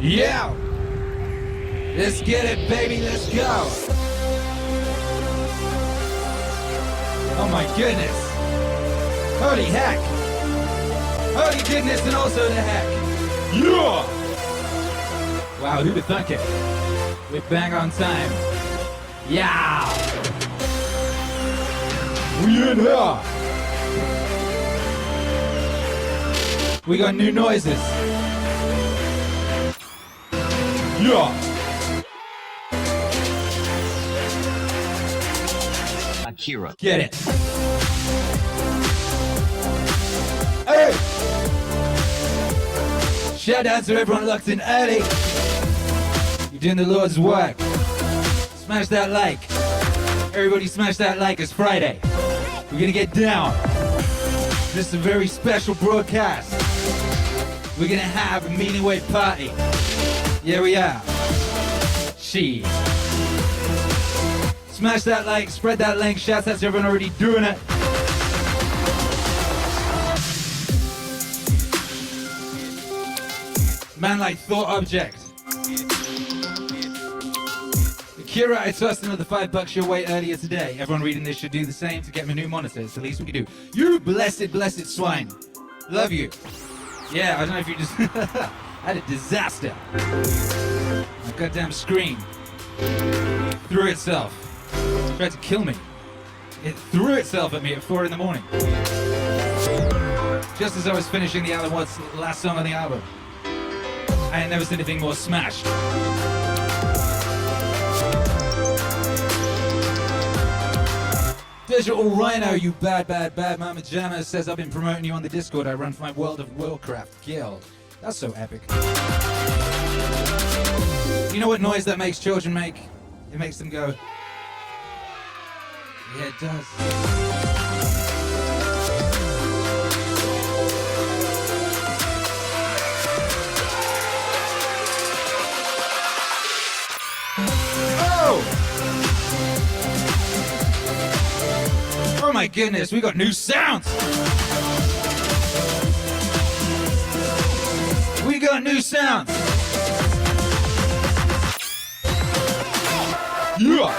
Yeah! Let's get it, baby, let's go! Oh my goodness! Holy heck! Holy goodness and also the heck! Yeah! Wow, who'd have thunk it? We're bang on time. Yeah! We in here! We got new noises. Yeah! Akira. Get it. Hey! Shout out to everyone locked in early. You're doing the Lord's work. Smash that like. Everybody smash that like, it's Friday. We're gonna get down. This is a very special broadcast. We're gonna have a Meaningwave party. Yeah, we are. She. Smash that like, spread that link. Shouts out to everyone already doing it. Man like thought object. Akira, I tossed another $5 your way earlier today. Everyone reading this should do the same to get me new monitors. It's the least we can do. You blessed, blessed swine. Love you. Yeah, I don't know if you just had a disaster. My goddamn screen threw itself. Tried to kill me. It threw itself at me at 4 in the morning. Just as I was finishing the Alan Watts' last song on the album. I ain't never seen anything more smashed. Digital Rhino, you bad mama jammer, says I've been promoting you on the Discord I run for my World of Warcraft guild. That's so epic. You know what noise that makes children make? It makes them go... Yeah, it does. Oh my goodness, we got new sounds! We got new sounds! Yeah!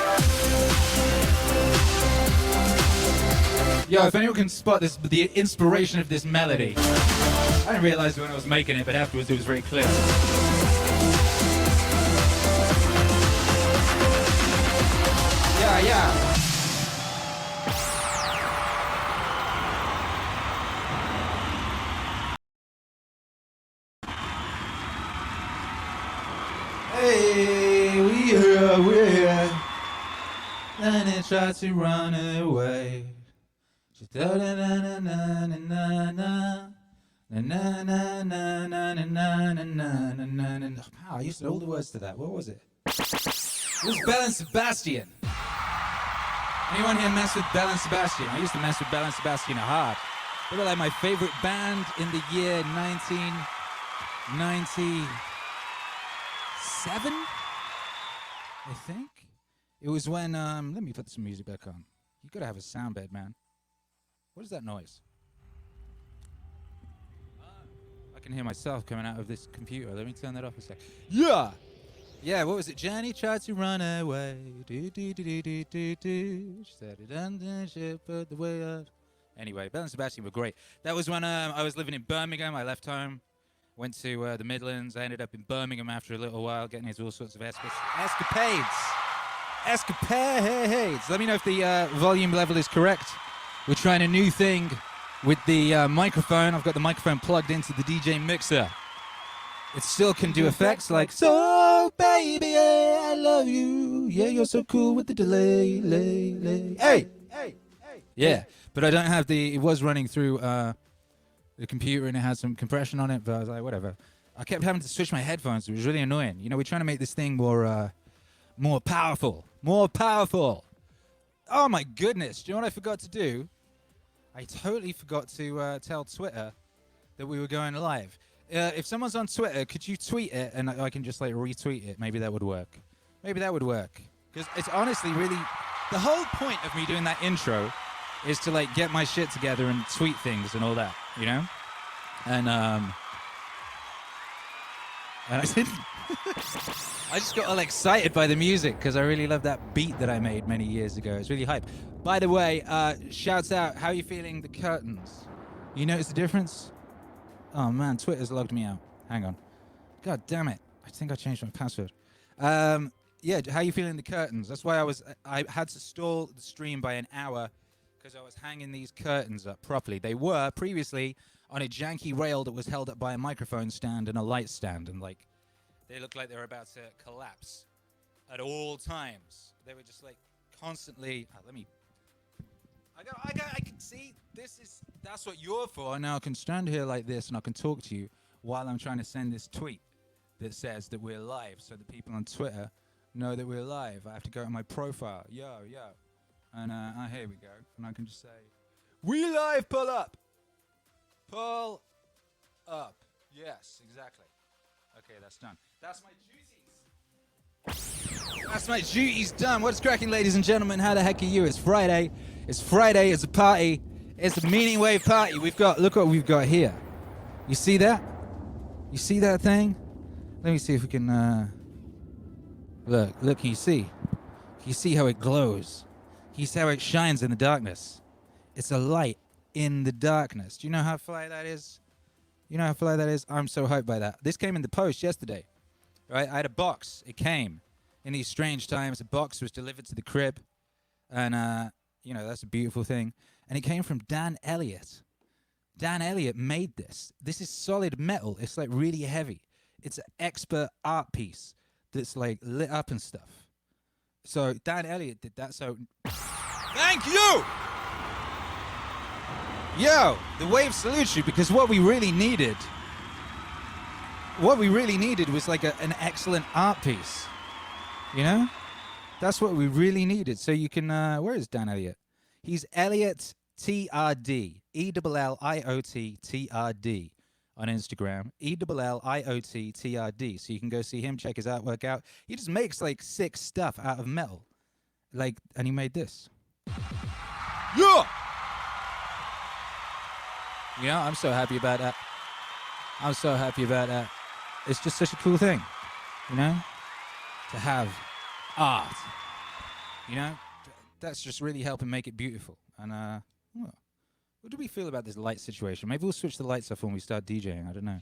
Yo, if anyone can spot this, the inspiration of this melody. I didn't realize it when I was making it, but afterwards it was very clear. Yeah. Hey, we're here. And it tried to run away. She na na na na na na na na na na na na na na. Wow, I used to know all the words to that. What was it? It was Belle and Sebastian. Anyone here mess with Belle and Sebastian? I used to mess with Belle and Sebastian hard. They were like my favorite band in the year 1997, I think. It was when, let me put some music back on. You gotta have a sound bed, man. What is that noise? I can hear myself coming out of this computer. Let me turn that off a sec. Yeah! Yeah, what was it? Jenny tried to run away. Do. She said it under, she put the way up. Anyway, Belle and Sebastian were great. That was when I was living in Birmingham. I left home, went to the Midlands. I ended up in Birmingham after a little while, getting into all sorts of escapades. Let me know if the volume level is correct. We're trying a new thing with the microphone. I've got the microphone plugged into the DJ mixer. It still can do effects like, so baby, yeah, I love you. Yeah, you're so cool with the delay. Hey! Yeah, but I don't have the, it was running through the computer and it had some compression on it, but I was like, whatever. I kept having to switch my headphones. It was really annoying. You know, we're trying to make this thing more powerful. More powerful. Oh my goodness. Do you know what I forgot to do? I totally forgot to tell Twitter that we were going live. If someone's on Twitter, could you tweet it and I can just like retweet it? Maybe that would work. Because it's honestly really, the whole point of me doing that intro is to like get my shit together and tweet things and all that, you know? And I didn't. I just got all excited by the music because I really love that beat that I made many years ago. It's really hype. By the way, shouts out, how are you feeling the curtains? You notice the difference? Oh man, Twitter's logged me out. Hang on. God damn it. I think I changed my password. Yeah, how are you feeling the curtains? That's why I had to stall the stream by an hour because I was hanging these curtains up properly. They were previously on a janky rail that was held up by a microphone stand and a light stand, and like they looked like they were about to collapse at all times. They were just like constantly. I can see that's what you're for. Now I can stand here like this and I can talk to you while I'm trying to send this tweet that says that we're live, so the people on Twitter know that we're live. I have to go to my profile, yo, and here we go, and I can just say, "We live, pull up, pull up." Yes, exactly. Okay, that's done. That's my duties. That's my duties done. What's cracking, ladies and gentlemen? How the heck are you? It's Friday. It's Friday. It's a party. It's a Meaningwave party. Look what we've got here. You see that? You see that thing? Let me see if we can, look, can you see? Can you see how it glows? Can you see how it shines in the darkness? It's a light in the darkness. Do you know how fly that is? You know how fly that is? I'm so hyped by that. This came in the post yesterday, right? I had a box. It came in these strange times. A box was delivered to the crib, and, that's a beautiful thing. And it came from Dan Elliott. Dan Elliott made this. This is solid metal. It's like really heavy. It's an expert art piece that's like lit up and stuff. So Dan Elliott did that. So thank you. Yo, the wave salutes you, because what we really needed was like an excellent art piece. You know? That's what we really needed. So you can, where is Dan Elliott? He's Elliott TRD, ELLIOT TRD on Instagram, ELLIOT TRD. So you can go see him, check his artwork out. He just makes like sick stuff out of metal. Like, and he made this. Yeah! You know, I'm so happy about that. I'm so happy about that. It's just such a cool thing, you know, to have art. You know, that's just really helping make it beautiful. And what do we feel about this light situation? Maybe we'll switch the lights off when we start DJing. I don't know.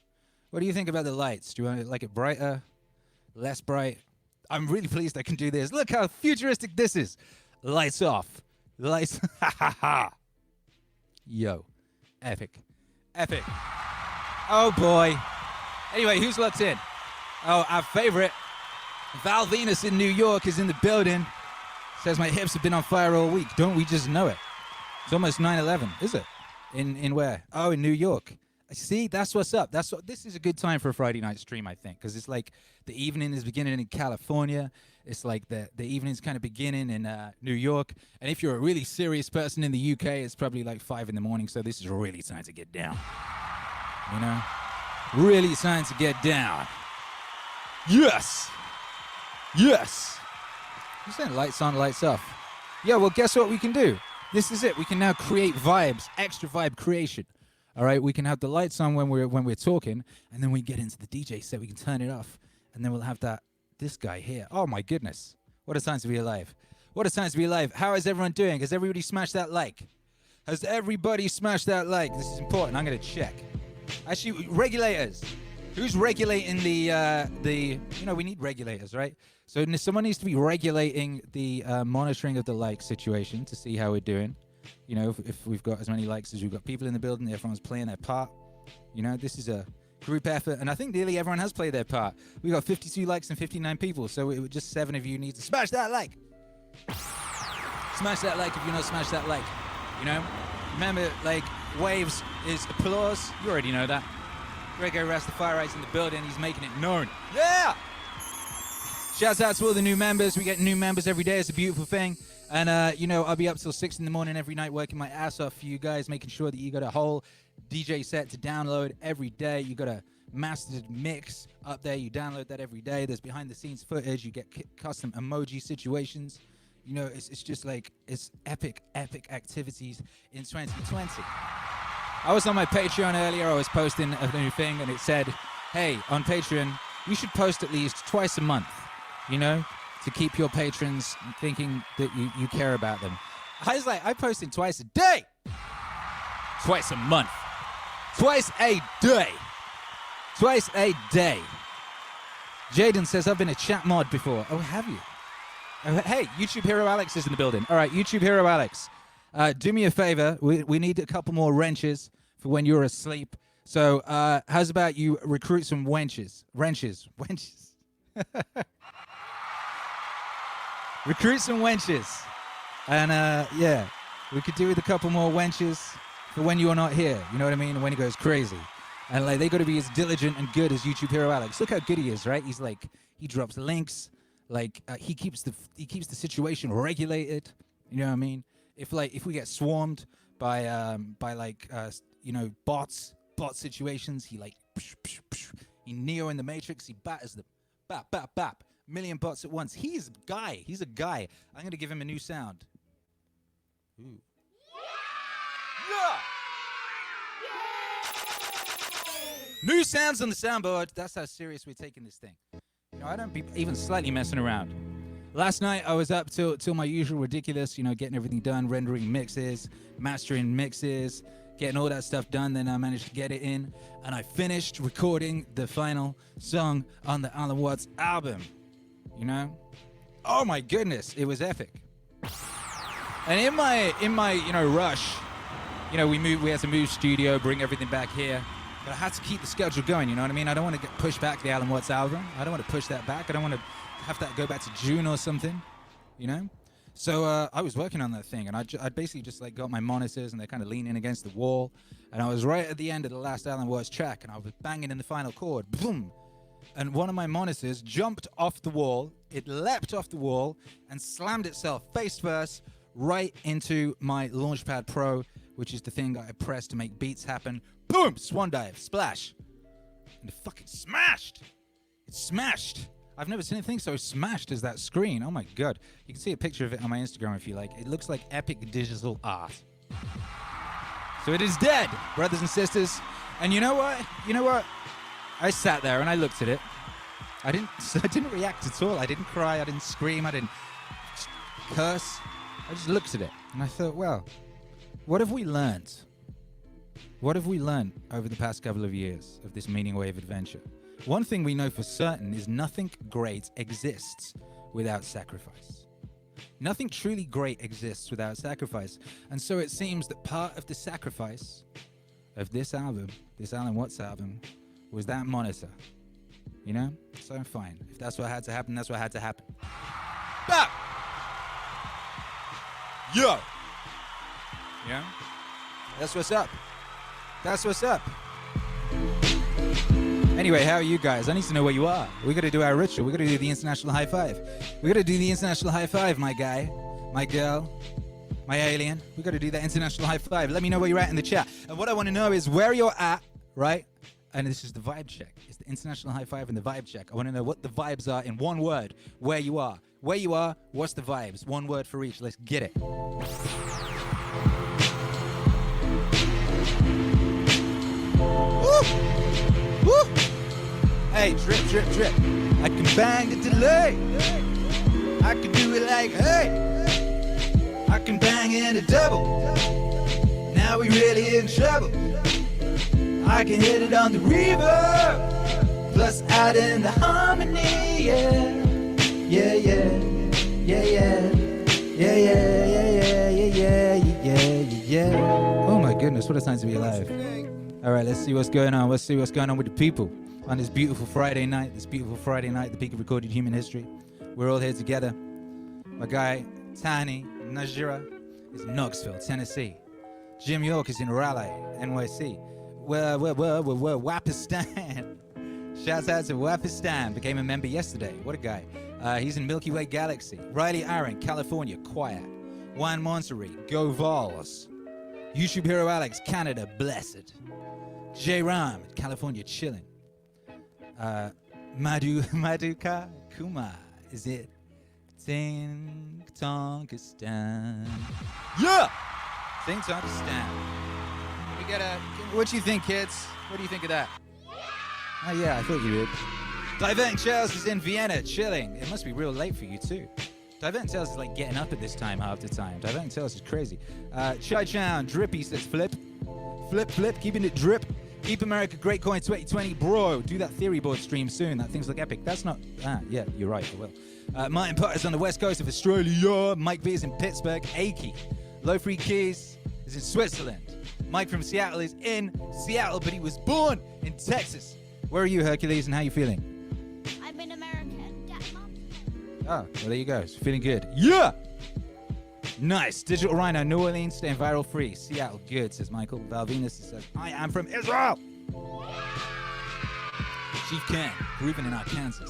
What do you think about the lights? Do you want to like it brighter, less bright? I'm really pleased I can do this. Look how futuristic this is. Lights off. Lights. Ha ha ha. Yo. Epic. Epic. Oh boy. Anyway, who's locked in? Oh, our favorite. Val Venus in New York is in the building. Says my hips have been on fire all week. Don't we just know it? It's almost 9/11, is it? In where? Oh, in New York. See, that's what's up. This is a good time for a Friday night stream, I think, because it's like the evening is beginning in California. It's like the evening's kind of beginning in New York. And if you're a really serious person in the UK, it's probably like 5 in the morning. So this is really time to get down. You know, really time to get down. Yes. Yes. You're saying lights on, lights off. Yeah, well, guess what we can do? This is it. We can now create vibes, extra vibe creation. All right, we can have the lights on when we're talking, and then we get into the DJ set. We can turn it off, and then we'll have this guy here. Oh my goodness, what a time to be alive! What a time to be alive! How is everyone doing? Has everybody smashed that like? Has everybody smashed that like? This is important. I'm gonna check. Actually, regulators. Who's regulating the? We need regulators, right? So someone needs to be regulating the monitoring of the like situation to see how we're doing. You know, if we've got as many likes as we've got people in the building, everyone's playing their part. You know, this is a group effort, and I think nearly everyone has played their part. We got 52 likes and 59 people, so it would just 7 of you need to smash that like. Smash that like if you not smash that like. You know, remember, like, waves is applause. You already know that. Gregor Rastafari's in the building. He's making it known. Yeah. Shouts out to all the new members. We get new members every day. It's a beautiful thing. And, I'll be up till 6 in the morning every night working my ass off for you guys, making sure that you got a whole DJ set to download every day. You got a mastered mix up there. You download that every day. There's behind-the-scenes footage. You get custom emoji situations. You know, it's just like, it's epic activities in 2020. I was on my Patreon earlier. I was posting a new thing, and it said, hey, on Patreon, you should post at least twice a month, to keep your patrons thinking that you care about them. I posted twice a day. Twice a month. Twice a day. Twice a day. Jaden says, I've been a chat mod before. Oh, have you? Oh, hey, YouTube Hero Alex is in the building. All right, YouTube Hero Alex, do me a favor. We need a couple more wrenches for when you're asleep. So how's about you recruit some wenches? Wrenches. Recruit some wenches. And yeah, we could do with a couple more wenches for when you're not here. You know what I mean? When he goes crazy. And like they got to be as diligent and good as YouTube Hero Alex. Look how good he is, right? He's like, he drops links. Like he keeps the situation regulated. You know what I mean? If we get swarmed by bot situations, he he Neo in the Matrix. He batters the bap. Million bots at once. He's a guy. I'm gonna give him a new sound. Ooh. Yeah. New sounds on the soundboard. That's how serious we're taking this thing. I don't be even slightly messing around. Last night I was up till my usual ridiculous, getting everything done, rendering mixes, mastering mixes, getting all that stuff done. Then I managed to get it in, and I finished recording the final song on the Alan Watts album. Oh my goodness, it was epic. And in my rush, we had to move studio, bring everything back here. But I had to keep the schedule going, you know what I mean? I don't want to push back the Alan Watts album. I don't want to push that back. I don't want to have that go back to June or something, So I was working on that thing, and I basically just got my monitors, and they're kind of leaning against the wall. And I was right at the end of the last Alan Watts track, and I was banging in the final chord, boom. And one of my monitors jumped off the wall. It leapt off the wall and slammed itself face first right into my Launchpad Pro, which is the thing I press to make beats happen. Boom! Swan dive, splash. And it fucking smashed. It smashed. I've never seen anything so smashed as that screen. Oh my God. You can see a picture of it on my Instagram if you like. It looks like epic digital art. So it is dead, brothers and sisters. And you know what? I sat there and I looked at it. I didn't react at all. I didn't cry. I didn't scream. I didn't curse. I just looked at it and I thought, well, what have we learned? What have we learned over the past couple of years of this Meaningwave adventure? One thing we know for certain is nothing great exists without sacrifice. Nothing truly great exists without sacrifice. And so it seems that part of the sacrifice of this album, this Alan Watts album, was that monitor. So fine. If that's what had to happen, that's what had to happen. Bap! Yo! Yeah? That's what's up. That's what's up. Anyway, how are you guys? I need to know where you are. We got to do our ritual. We got to do the international high five. We got to do the international high five, my guy, my girl, my alien. We got to do that international high five. Let me know where you're at in the chat. And what I want to know is where you're at, right? And this is the vibe check. It's the international high five and the vibe check. I want to know what the vibes are in one word. Where you are. Where you are, what's the vibes? One word for each. Let's get it. Woo! Woo! Hey, drip, drip, drip. I can bang the delay. I can do it like, hey. I can bang in a double. Now we really in trouble. I can hit it on the reverb. Plus add in the harmony, yeah. Yeah, yeah, yeah, yeah. Yeah, yeah, yeah, yeah, yeah, yeah. Oh my goodness, what a time to be alive. All right, let's see what's going on. Let's see what's going on with the people on this beautiful Friday night, the peak of recorded human history. We're all here together. My guy, Tani Najira, is in Knoxville, Tennessee. Jim York is in Raleigh, NYC. Wapistan. Shouts out to Wapistan. Became a member yesterday. What a guy. He's in Milky Way Galaxy. Riley Aaron, California, quiet. Juan Monterey, go Vols. YouTube Hero Alex, Canada, blessed. J Ram, California, chilling. Maduka Kuma, is it? Ting Tonkistan. Yeah! Ting Tonkistan. We got what do you think, kids? What do you think of that? Oh yeah, I thought you would. Diverting Charles is in Vienna, chilling. It must be real late for you too. Diverting Tales is like getting up at this time half the time. Diverting Tales is crazy. Chai Chan, Drippy says flip. Flip, keeping it drip. Keep America Great Coin 2020, bro. Do that theory board stream soon. That thing's like epic. That's not, yeah, you're right, I will. Martin Potter's on the west coast of Australia. Mike B is in Pittsburgh. Aki. Low Free Keys is in Switzerland. Mike from Seattle is in Seattle, but he was born in Texas. Where are you, Hercules, and how you feeling? I'm in America. Oh, well, there you go. It's feeling good. Yeah! Nice. Digital Rhino, New Orleans, staying viral free. Seattle, good, says Michael. Valvinus says, I am from Israel. Chief Ken, grooving in Arkansas.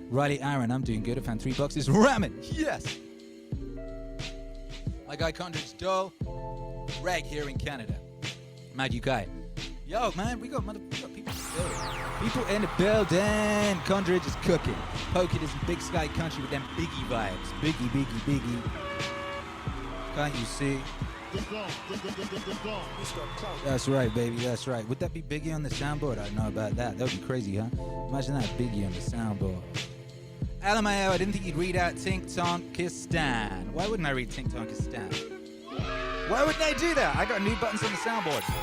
Riley Aaron, I'm doing good. I found $3. Ramen, yes! My guy Condric's Dole. Reg here in Canada. Mad UK. Yo, man, we got people in the building. People in the building. Condridge is cooking. Pocket is in Big Sky Country with them Biggie vibes. Biggie. Can't you see? That's right, baby. That's right. Would that be Biggie on the soundboard? I don't know about that. That would be crazy, huh? Imagine that, Biggie on the soundboard. LMAO, I didn't think you'd read out Tink Tonkistan. Why wouldn't I read Tink Tonkistan? Why wouldn't I do that? I got new buttons on the soundboard. You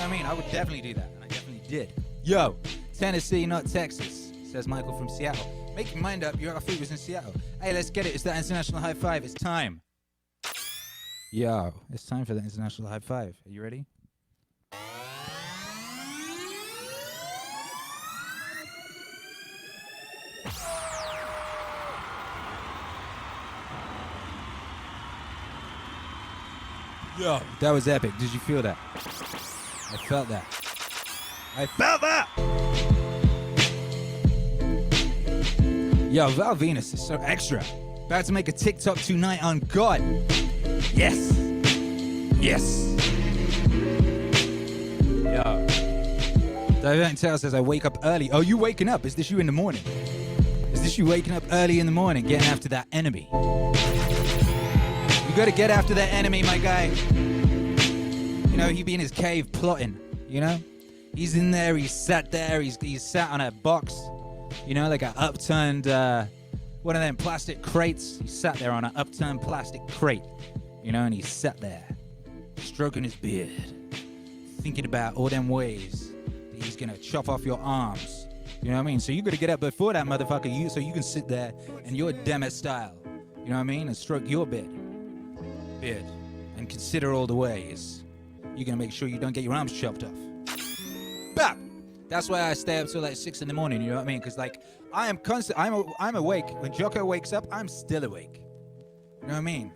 know what I mean? I would definitely do that, and I definitely did. Yo, Tennessee, not Texas, says Michael from Seattle. Make your mind up, your food was in Seattle. Hey, let's get it. It's that international high five. It's time. Yo, it's time for the international high five. Are you ready? Yo, that was epic. Did you feel that? I felt that. Yo, Val Venus is so extra. About to make a TikTok tonight on God. Yes. Yo. Diverting Tale says I wake up early. Oh, you waking up? Is this you in the morning? Is this you waking up early in the morning, getting after that enemy? You gotta get after that enemy, my guy. You know, he be in his cave plotting, you know? He's in there, he's sat there, he's sat on a box, you know, like an upturned, one of them plastic crates. He sat there on an upturned plastic crate, you know, and he sat there, stroking his beard, thinking about all them ways that he's gonna chop off your arms. You know what I mean? So you gotta get up before that motherfucker, so you can sit there in your demo style, you know what I mean, and stroke your beard, and consider all the ways you're gonna make sure you don't get your arms chopped off. Bap! That's why I stay up till like 6 in the morning, you know what I mean? Because like, I am constant, I'm awake. When Jocko wakes up, I'm still awake. You know what I mean?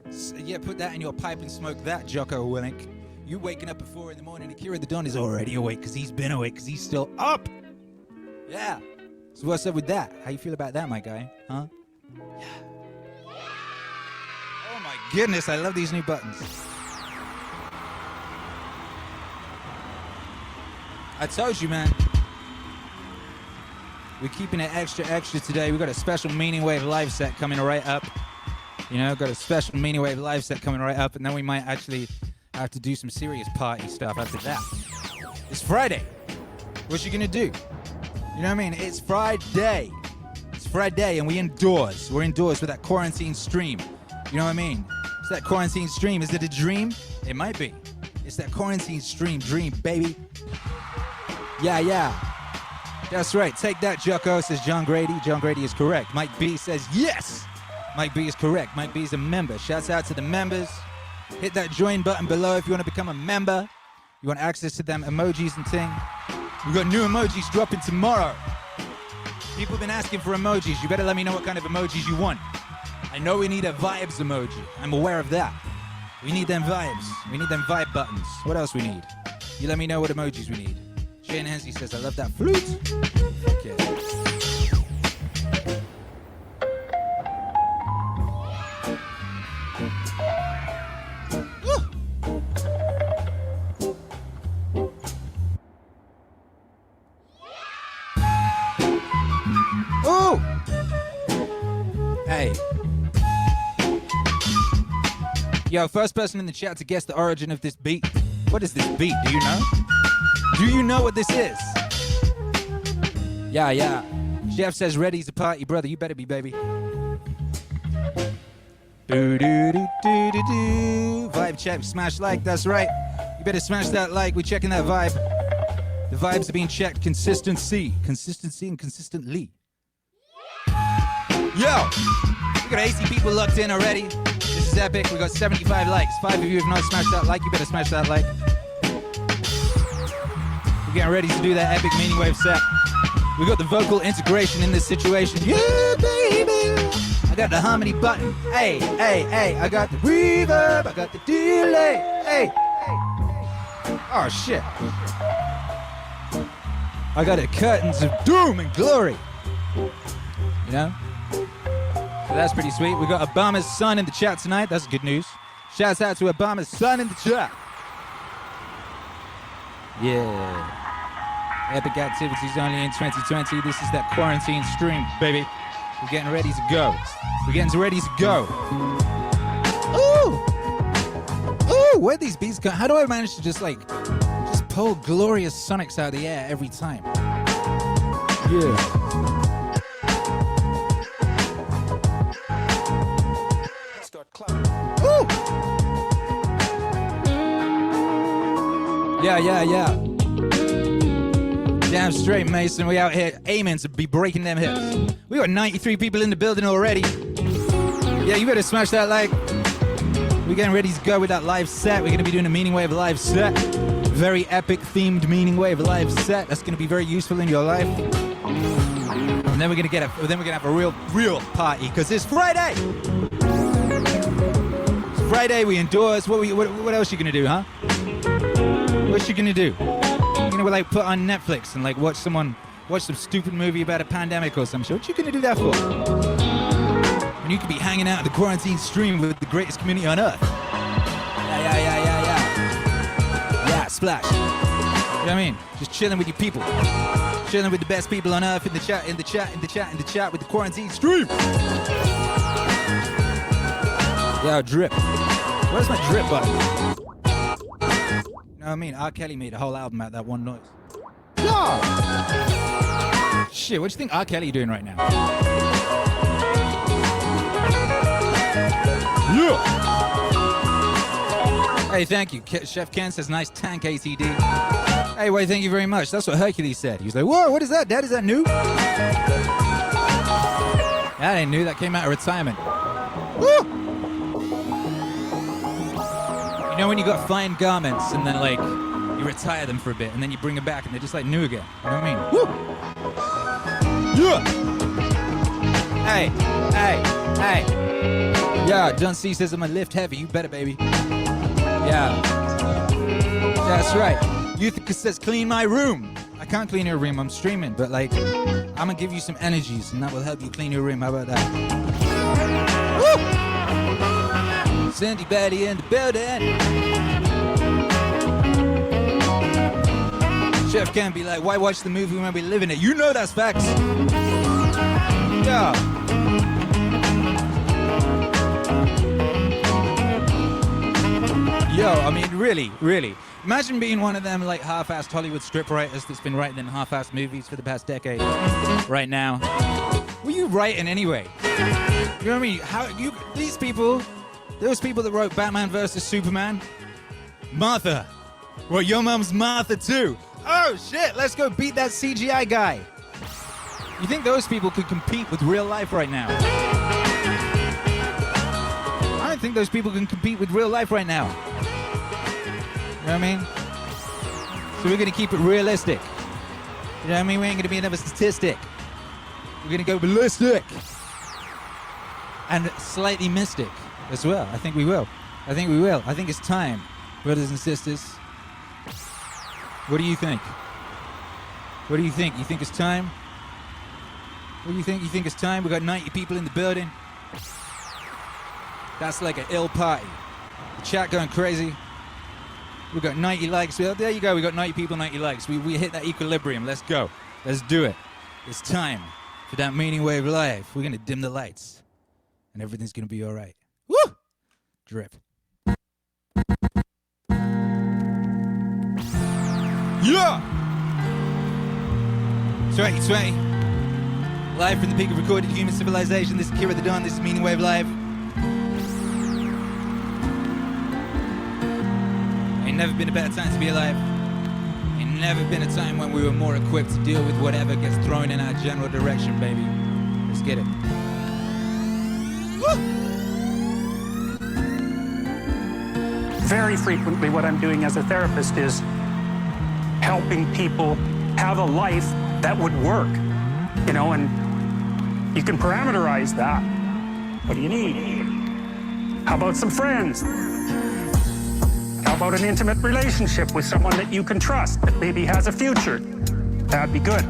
So, yeah, put that in your pipe and smoke that, Jocko Willink. You waking up at 4 in the morning, Akira the Don is already awake because he's been awake because he's still up. Yeah. So what's up with that? How you feel about that, my guy? Huh? Yeah. Oh my goodness, I love these new buttons. I told you, man. We're keeping it extra today. We got a special Meaningwave live set coming right up. You know, got a special Meaningwave live set coming right up, and then we might actually have to do some serious party stuff after that. It's Friday. What you gonna do? You know what I mean? It's Friday. It's Friday, and we indoors. We're indoors with that quarantine stream. You know what I mean? It's that quarantine stream. Is it a dream? It might be. It's that quarantine stream dream, baby. Yeah. That's right. Take that, Jocko, says John Grady. John Grady is correct. Mike B says yes. Mike B is correct. Mike B is a member. Shouts out to the members. Hit that join button below if you want to become a member. You want access to them emojis and thing. We got new emojis dropping tomorrow. People have been asking for emojis. You better let me know what kind of emojis you want. I know we need a vibes emoji. I'm aware of that. We need them vibes. We need them vibe buttons. What else we need? You let me know what emojis we need. Shane Hensley says, I love that flute. Okay. Oh! Hey. Yo, first person in the chat to guess the origin of this beat. What is this beat? Do you know? Do you know what this is? Yeah. Jeff says ready's a party, brother. You better be, baby. Do do do do do do. Vibe check, smash like. That's right. You better smash that like. We're checking that vibe. The vibes are being checked. Consistency and consistently. Yo, we got 80 people locked in already. This is epic. We got 75 likes. 5 of you have not smashed that like. You better smash that like. We're getting ready to do that epic Meaningwave set. We got the vocal integration in this situation. Yeah, baby. I got the harmony button. Hey, hey, hey. I got the reverb. I got the delay. Hey, hey. Oh, shit. I got the curtains of doom and glory. You know? So that's pretty sweet. We got Obama's son in the chat tonight. That's good news. Shouts out to Obama's son in the chat. Yeah. Epic activities only in 2020. This is that quarantine stream, baby. We're getting ready to go. We're getting ready to go. Ooh! Ooh! Where these beats come? How do I manage to just pull glorious sonics out of the air every time? Yeah. Ooh! Yeah. Damn straight, Mason. We out here aiming to be breaking them hips. We got 93 people in the building already. Yeah, you better smash that like. We're getting ready to go with that live set. We're going to be doing a Meaningwave live set. Very epic themed Meaningwave live set. That's going to be very useful in your life. And then we're going to have a real party because it's Friday. It's Friday. We endorse. What else you going to do, huh? What's you going to do? You know, like put on Netflix and like watch some stupid movie about a pandemic or some shit. What you gonna do that for? When you could be hanging out in the quarantine stream with the greatest community on earth. Yeah, splash. You know what I mean? Just chilling with your people. Chilling with the best people on earth in the chat with the quarantine stream. Yeah, drip. Where's my drip button? You know what I mean? R. Kelly made a whole album out of that one noise. Yeah. Shit, what do you think R. Kelly doing right now? Yeah. Hey, thank you. Chef Ken says, nice tank, ATD. Hey, well, thank you very much. That's what Hercules said. He was like, whoa, what is that, Dad? Is that new? That ain't new. That came out of retirement. Woo! You know when you got fine garments and then like you retire them for a bit and then you bring them back and they're just like new again. You know what I mean? Woo! Yeah! Hey! Yeah, John C says I'm gonna lift heavy. You better, baby. Yeah. That's right. Uthicus says clean my room. I can't clean your room. I'm streaming, but like I'm gonna give you some energies and that will help you clean your room. How about that? Woo! Cindy Betty in the building. Chef can't be like, why watch the movie when we live in it? You know that's facts. Yeah. Yo, I mean, really. Imagine being one of them like half-assed Hollywood scriptwriters that's been writing half-assed movies for the past decade. Right now. What are you writing anyway? You know what I mean? These people... Those people that wrote Batman vs. Superman, Martha. Well, your mom's Martha too. Oh shit, let's go beat that CGI guy. You think those people could compete with real life right now? I don't think those people can compete with real life right now. You know what I mean? So we're gonna keep it realistic. You know what I mean? We ain't gonna be another statistic. We're gonna go ballistic. And slightly mystic. As well. I think we will. I think it's time, brothers and sisters. What do you think? You think it's time? What do you think? You think it's time? We got 90 people in the building. That's like an ill party. The chat going crazy. We got 90 likes. Well, there you go. We got 90 people, 90 likes. We hit that equilibrium. Let's go. Let's do it. It's time for that Meaningwave live. We're gonna dim the lights, and everything's gonna be all right. Woo! Drip. Yeah! 2020. Live from the peak of recorded human civilization. This is Akira the Don. This is Meaningwave Live. Ain't never been a better time to be alive. Ain't never been a time when we were more equipped to deal with whatever gets thrown in our general direction, baby. Let's get it. Woo! Very frequently what I'm doing as a therapist is helping people have a life that would work, you know, and you can parameterize that. What do you need? How about some friends? How about an intimate relationship with someone that you can trust, that maybe has a future? That'd be good.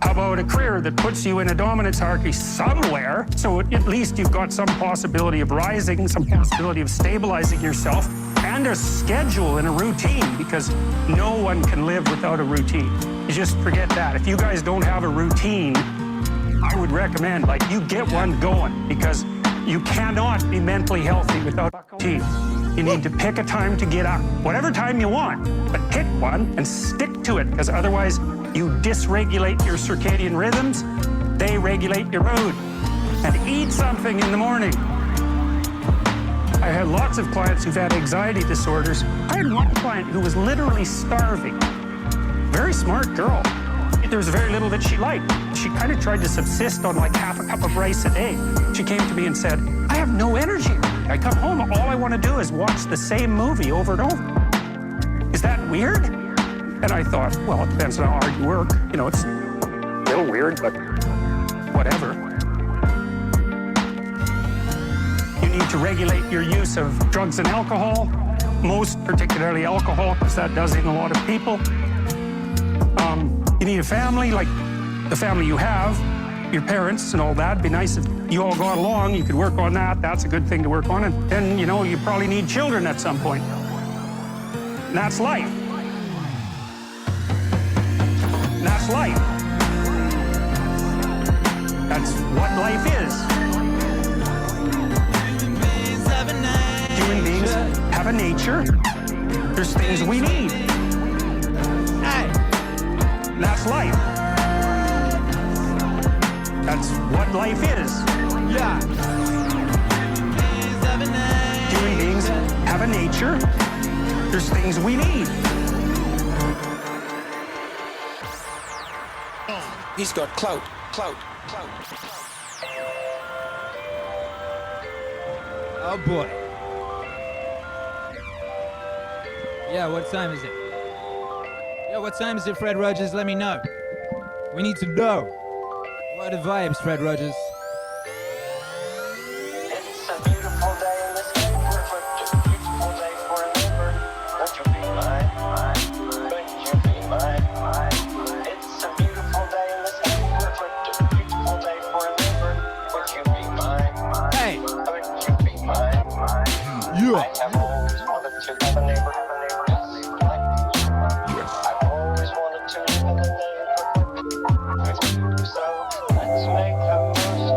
How about a career that puts you in a dominance hierarchy somewhere, so at least you've got some possibility of rising, some possibility of stabilizing yourself, and a schedule and a routine, because no one can live without a routine. You just forget that. If you guys don't have a routine, I would recommend, like, you get one going, because you cannot be mentally healthy without a routine. You need to pick a time to get up, whatever time you want, but pick one and stick to it, because otherwise you dysregulate your circadian rhythms, they regulate your mood. And eat something in the morning. I had lots of clients who've had anxiety disorders. I had one client who was literally starving. Very smart girl. There was very little that she liked. She kind of tried to subsist on like half a cup of rice a day. She came to me and said, I have no energy. I come home, all I want to do is watch the same movie over and over. Is that weird? And I thought, well, it depends on how hard you work. You know, it's a little weird, but whatever. You need to regulate your use of drugs and alcohol, most particularly alcohol, because that does in a lot of people. You need a family, like the family you have, your parents and all that. It'd be nice if you all got along, you could work on that. That's a good thing to work on. And then, you know, you probably need children at some point. And that's life. And that's life. That's what life is. Human beings have a nature. There's things we need. And that's life. That's what life is. Yeah. Human beings have a nature. There's things we need. He's got clout. Oh boy. Yeah, what time is it? Yeah, what time is it, Fred Rogers? Let me know. We need to know. What are the vibes, Fred Rogers? It's a beautiful day in this neighborhood. Just a beautiful day for a neighbor. Won't you be mine? Won't you be mine? It's a beautiful day in this neighborhood. Just a beautiful day for a neighbor. Won't you be mine? Hey. Won't you be mine? Yeah. I have always wanted to have a neighbor. Just like you. I've always wanted to live in a neighborhood with you. So let's make the most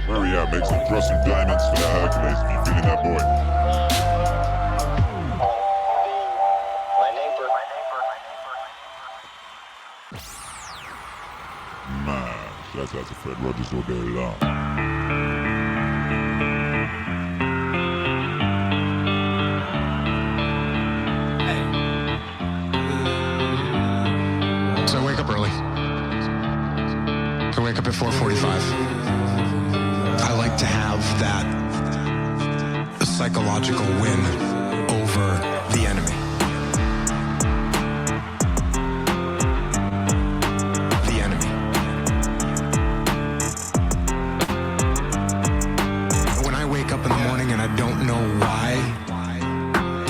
Where we at? Make some throw some diamonds for that Hercules. If you feeling that boy. My neighbor. Man, shouts out to Fred Rogers all day long. So I wake up early. I wake up at 4:45. I like to have that psychological win over the enemy. The enemy. When I wake up in the morning and I don't know why,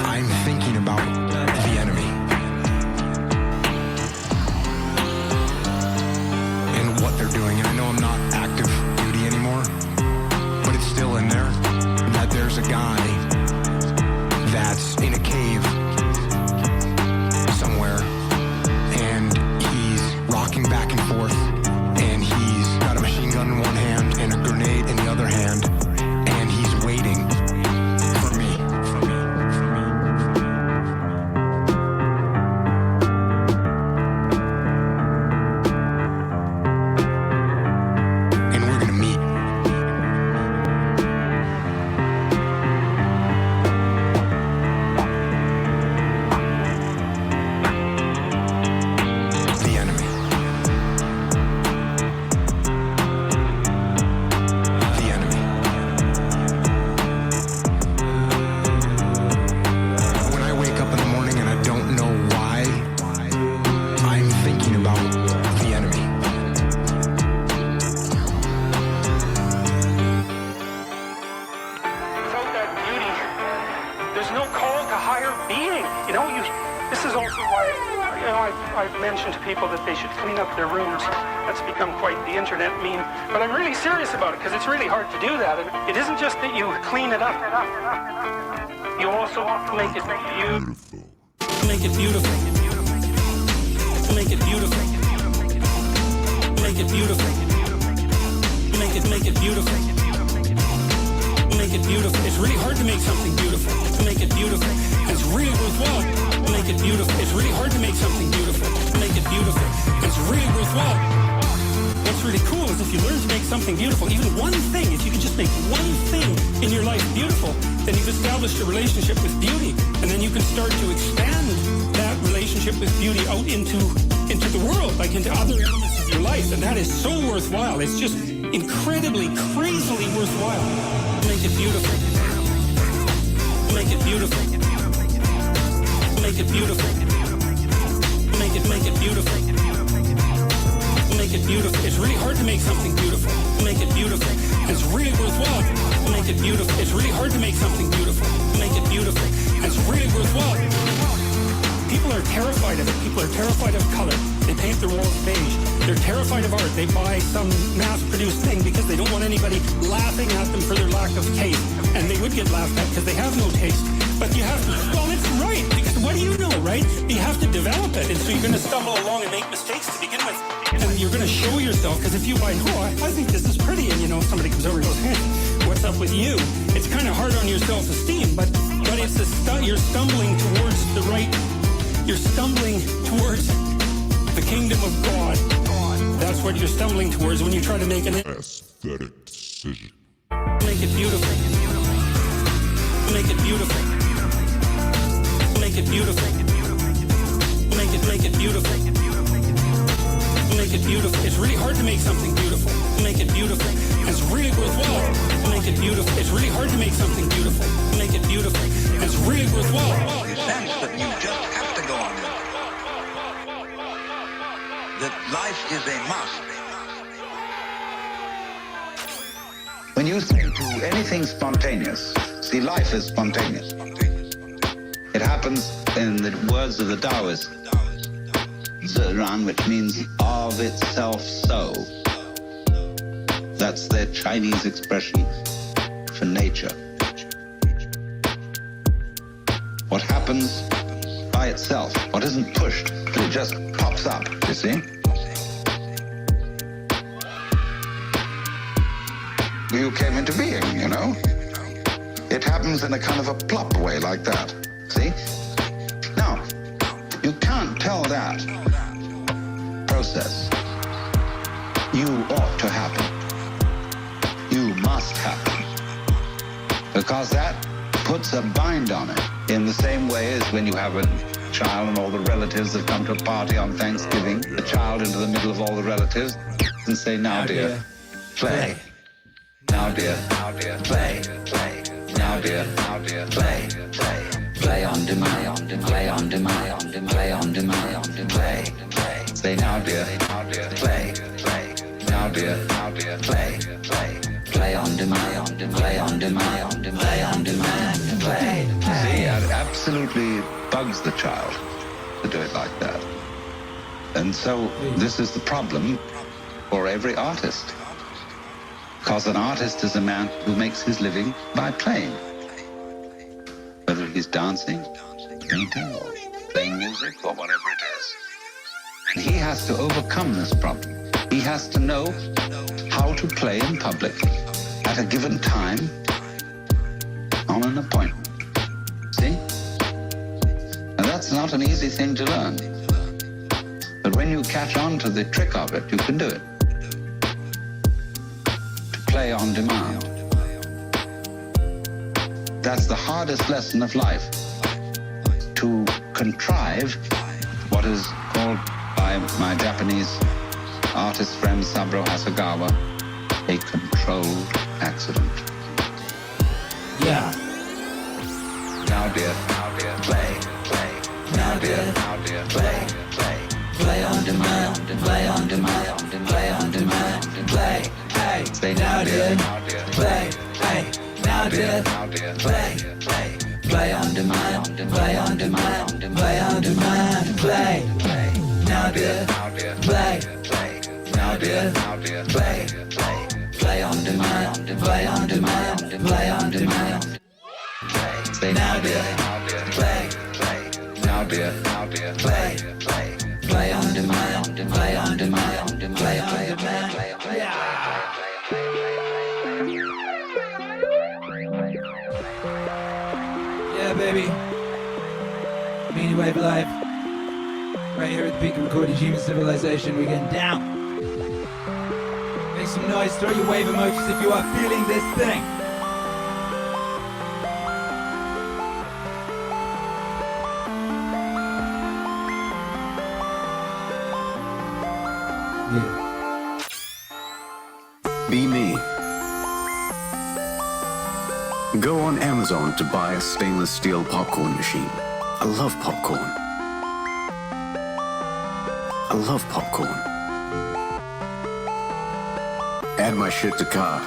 I'm thinking about the enemy. What they're doing, and I know I'm not active duty anymore, but it's still in there, that there's a guy that's in a cave somewhere, and he's rocking back and forth, and he's got a machine gun in one hand and a grenade in the other hand, and he's waiting for me. I've mentioned to people that they should clean up their rooms. That's become quite the internet meme. But I'm really serious about it because it's really hard to do that. And it isn't just that you clean it up. You also make it beautiful. Make it beautiful. Make it beautiful. Make it beautiful. Make it beautiful. Make it beautiful. It's really hard to make something beautiful. Make it beautiful. It's really worthwhile. Make it beautiful. It's really hard to make something beautiful. Make it beautiful. It's really worthwhile. What's really cool is if you learn to make something beautiful, even one thing, if you can just make one thing in your life beautiful, then you've established a relationship with beauty. And then you can start to expand that relationship with beauty out into the world, like into other elements of your life. And that is so worthwhile. It's just incredibly, crazily worthwhile. Make it beautiful. Make it beautiful. Make it beautiful. Make it beautiful. Make it beautiful. It's really hard to make something beautiful. Make it beautiful. It's really worthwhile. Make it beautiful. It's really hard to make something beautiful. Make it beautiful. It's really worthwhile. People are terrified of it. People are terrified of color. They paint their walls beige. They're terrified of art. They buy some mass-produced thing because they don't want anybody laughing at them for their lack of taste. And they would get laughed at because they have no taste. But you have to, well, it's right, because what do you know, right? You have to develop it. And so you're going to stumble along and make mistakes to begin with. And you're going to show yourself, because if you buy, I think this is pretty, and somebody comes over and goes, hey, what's up with you? It's kind of hard on your self-esteem, but it's you're stumbling towards the right, you're stumbling towards the kingdom of God. That's what you're stumbling towards when you try to make an aesthetic decision. Make it beautiful. Make it beautiful. Make it beautiful. Make it beautiful. Make it beautiful. It's really hard to make something beautiful. Make it beautiful. It's really worthwhile. Make it beautiful. It's really hard to make something beautiful. Make it beautiful. It's really worthwhile. The sense that you just have to go on living. That life is a must. When you say to anything spontaneous, see, life is spontaneous. It happens, in the words of the Taoists, Ziran, which means of itself so. That's their Chinese expression for nature. What happens by itself, what isn't pushed, but it just pops up, you see? you came into being, you know? It happens in a kind of a plop way like that. See? Now, you can't tell that process. You ought to happen. You must happen. Because that puts a bind on it in the same way as when you have a child and all the relatives that come to a party on Thanksgiving, the child into the middle of all the relatives and say, now dear, play. Now dear, play. Now dear, play. Play on demand, play on demand, play on demand, play. Say now dear, play. Now dear, play. Play on demand, play on demand, play on demand, play. See, it absolutely bugs the child to do it like that. And so this is the problem for every artist. Because an artist is a man who makes his living by playing. Whether he's dancing, painting, or playing music, or whatever it is. And he has to overcome this problem. He has to know how to play in public at a given time on an appointment. See? And that's not an easy thing to learn. But when you catch on to the trick of it, you can do it. To play on demand. That's the hardest lesson of life. To contrive what is called by my Japanese artist friend Saburo Hasegawa a controlled accident. Yeah. Now dear, play. Now dear, play. Play on demand, play on demand, play on demand, play. Hey, say now dear, play. Hey, now dear, play. Play on demand, play on demand, play on demand, play. Now dear, play. Now dear, play. Play on demand, play on demand, play on demand. Say now dear, play. Now dear, play. Play on demand, play on demand, play on demand. Yeah, baby. Meaningwave Live. Right here at the peak of recorded human civilization. We're getting down. Make some noise. Throw your wave emojis if you are feeling this thing. Yeah. Be me. Go on Amazon to buy a stainless steel popcorn machine. I love popcorn. I love popcorn. Add my shit to cart.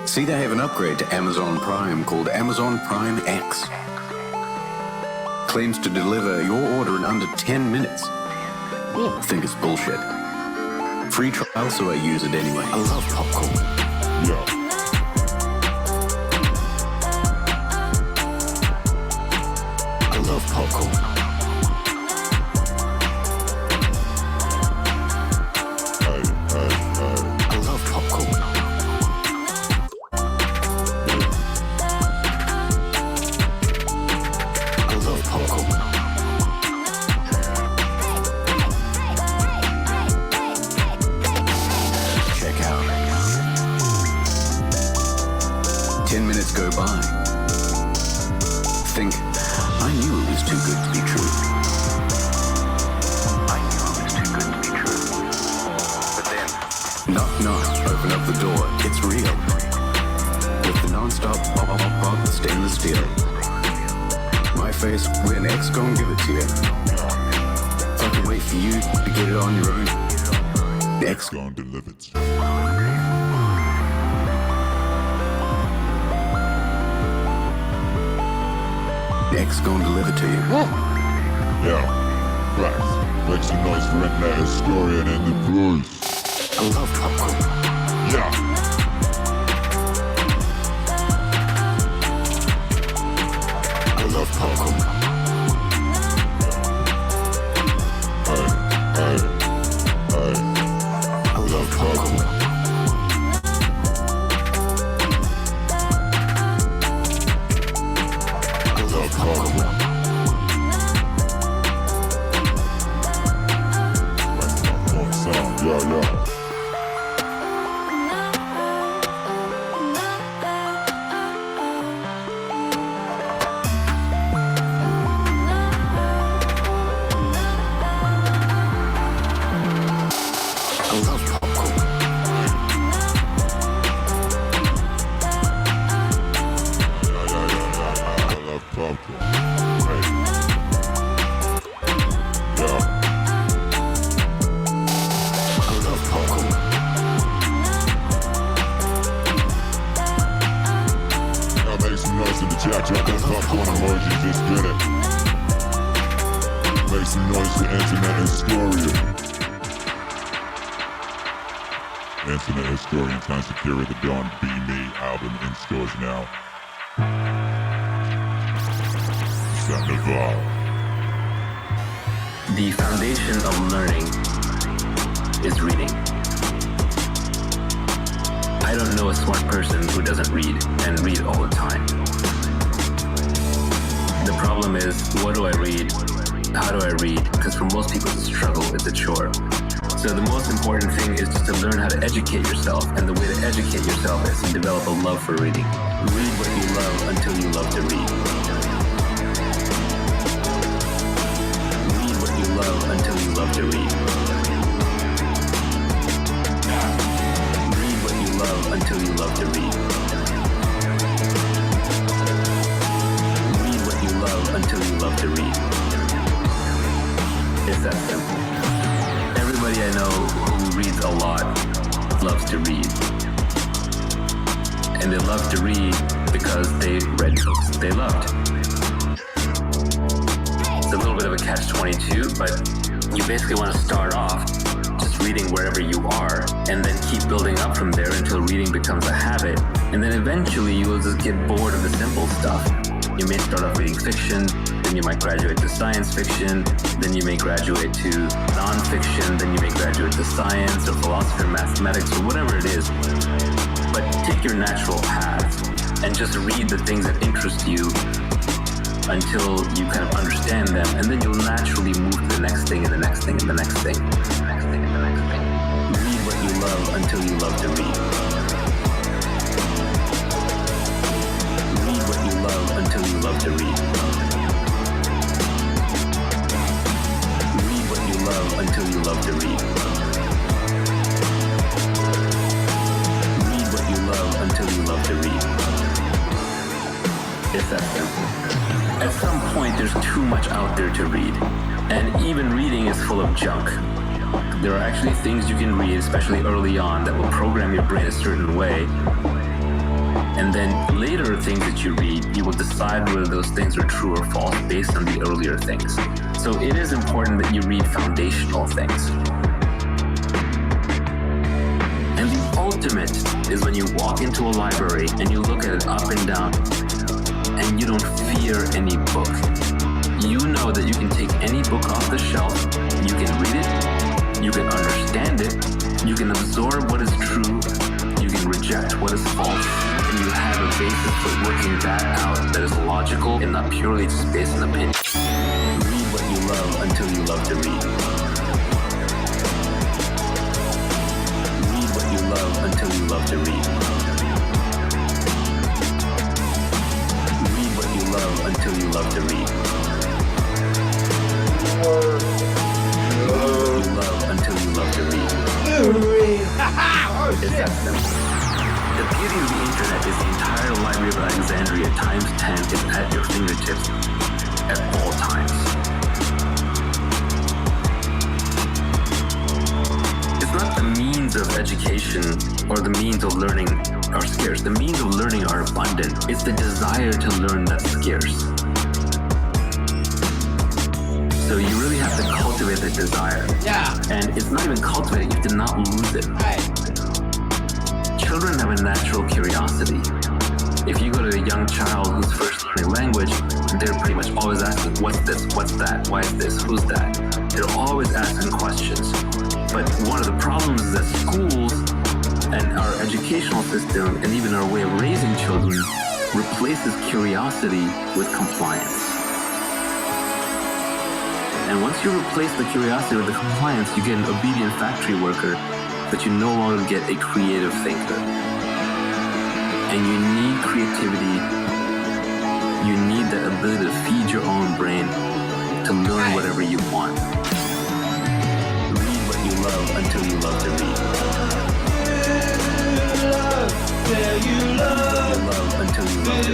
See, they have an upgrade to Amazon Prime called Amazon Prime X. Claims to deliver your order in under 10 minutes. I think it's bullshit. Free trial, so I use it anyway. I love popcorn. Yeah. I love popcorn. I love popcorn. I love popcorn. Check out. 10 minutes go by. Think, I knew it was too good to be true. I knew it was too good to be true. But then, knock knock, open up the door, it's real. With the non-stop pop stainless steel. My face, when X gon' give it to you. If I can wait for you to get it on your own, X Gone delivered. X gon' deliver to you. Yeah. Right. Make some noise for that historian and the blues. I love popcorn. Yeah. I love popcorn. I love popcorn. just did it. Make some noise for Internet Historian. Internet Historian finds Akira the Dawn Be Me album in stores now. Set Naval. The foundation of learning is reading. I don't know a smart person who doesn't read and read all the time. The problem is, what do I read? How do I read? Because for most people it's a struggle, it's a chore. So the most important thing is just to learn how to educate yourself, and the way to educate yourself is to develop a love for reading. Read what you love until you love to read. Read what you love until you love to read. Read what you love until you love to read. Read what you love until you love to read. It's that simple. Everybody I know who reads a lot loves to read. And they love to read because they read books they loved. It's a little bit of a catch-22, but you basically want to start off just reading wherever you are and then keep building up from there until reading becomes a habit. And then eventually you will just get bored of the simple stuff. You may start off reading fiction, then you might graduate to science fiction, then you may graduate to non-fiction, then you may graduate to science or philosophy or mathematics or whatever it is. But take your natural path and just read the things that interest you until you kind of understand them, and then you'll naturally move to the next thing and the next thing and the next thing. The next thing and the next thing. Read what you love until you love to read. Read what you love until you love to read. Read what you love until you love to read. Read what you love until you love to read. It's that simple. At some point, there's too much out there to read. And even reading is full of junk. There are actually things you can read, especially early on, that will program your brain a certain way. And then later things that you read, you will decide whether those things are true or false based on the earlier things. So it is important that you read foundational things. And the ultimate is when you walk into a library and you look at it up and down, and you don't fear any book. You know that you can take any book off the shelf, you can read it, you can understand it, you can absorb what is true, you can reject what is false, and you have a basis for working that out that is logical and not purely just based on opinion. Read what you love until you love to read. Read what you love until you love to read. Love until you love to read. You love until you love to read. It's that simple. The beauty of the internet is the entire Library of Alexandria times 10 is at your fingertips at all times. It's not the means of education or the means of learning are scarce. The means of learning are abundant. It's the desire to learn that's scarce. So you really have to cultivate the desire. Yeah. And it's not even cultivated, you have to not lose it. Right. Children have a natural curiosity. If you go to a young child who's first learning language, they're pretty much always asking, what's this, what's that, why is this, who's that? They're always asking questions. But one of the problems is that schools and our educational system and even our way of raising children replaces curiosity with compliance. And once you replace the curiosity with the compliance, you get an obedient factory worker, but you no longer get a creative thinker. And you need creativity. You need the ability to feed your own brain to learn whatever you want. Read what you love until you love to read. You love until you love to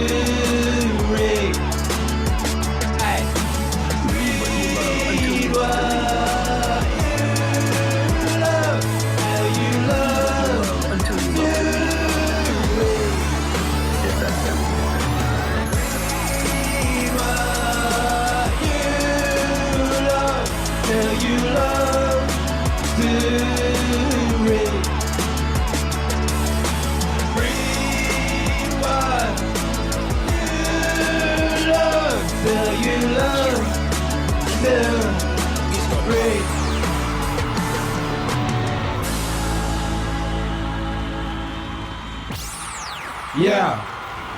read. Read what you love until you love to read. You love until you love to read. It's that simple. Yeah,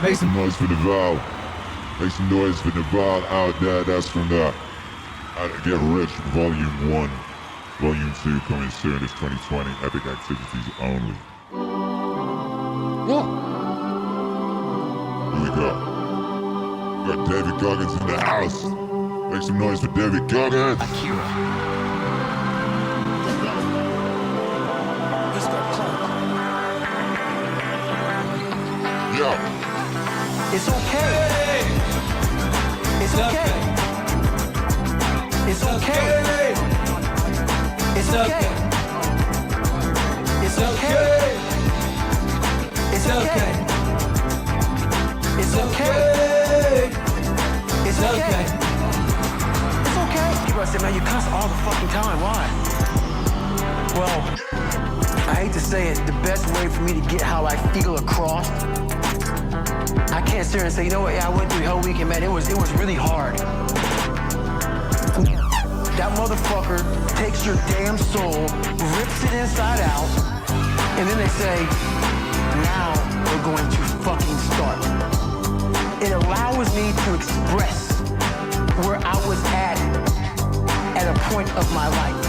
make some Noise for the Val. Make some noise for the Val out there. That's from the How to Get Rich Volume 1. Volume 2 coming soon. It's 2020. Epic activities only. what? Here we go. We got David Goggins in the house. Make some noise for David Goggins. Akira. Yeah. It's okay. It's okay. It's okay. It's okay. It's okay. It's okay. It's okay. It's okay. It's okay. People say, man, you cuss all the fucking time. Why? Well, I hate to say it, the best way for me to get how I feel across, I can't sit here and say, you know what, yeah, I went through hell weekend, man, it was really hard. That motherfucker takes your damn soul, rips it inside out, and then they say, now we're going to fucking start. It allows me to express where I was at a point of my life.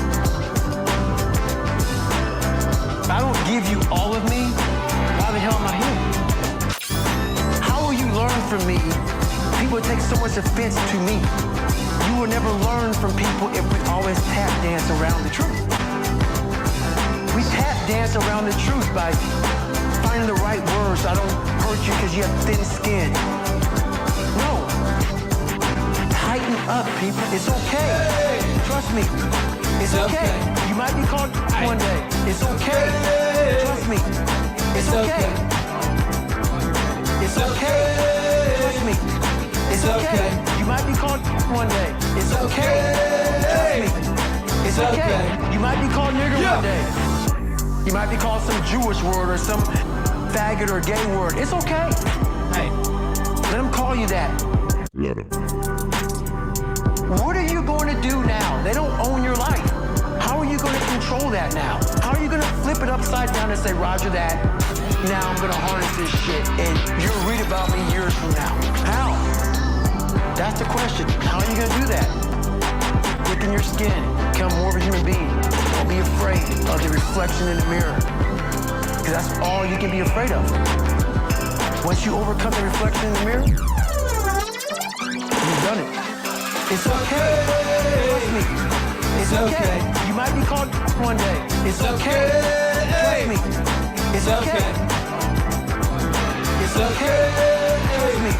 If I don't give you all of me, why the hell am I here? How will you learn from me? People take so much offense to me. You will never learn from people if we always tap dance around the truth. We tap dance around the truth by finding the right words so I don't hurt you because you have thin skin. No. Tighten up, people. It's okay. Trust me. It's okay. You might be called one day. It's okay. Trust me. It's okay. It's okay. Trust me. It's okay. You might be called one day. It's okay. Trust me. It's okay. You might be called nigger one day. You might be called some Jewish word or some faggot or gay word. It's okay. Hey, let them call you that. Let him. What are you going to do now? They don't own your life. How are you going to control that now? How are you going to flip it upside down and say, Roger that, now I'm going to harness this shit and you'll read about me years from now? How? That's the question. How are you going to do that? Thicken your skin. Become more of a human being. Don't be afraid of the reflection in the mirror. Because that's all you can be afraid of. Once you overcome the reflection in the mirror, you've done it. It's okay. Trust me. It's okay. You might be called one day. It's okay. Trust me. It's okay. It's okay. Trust me.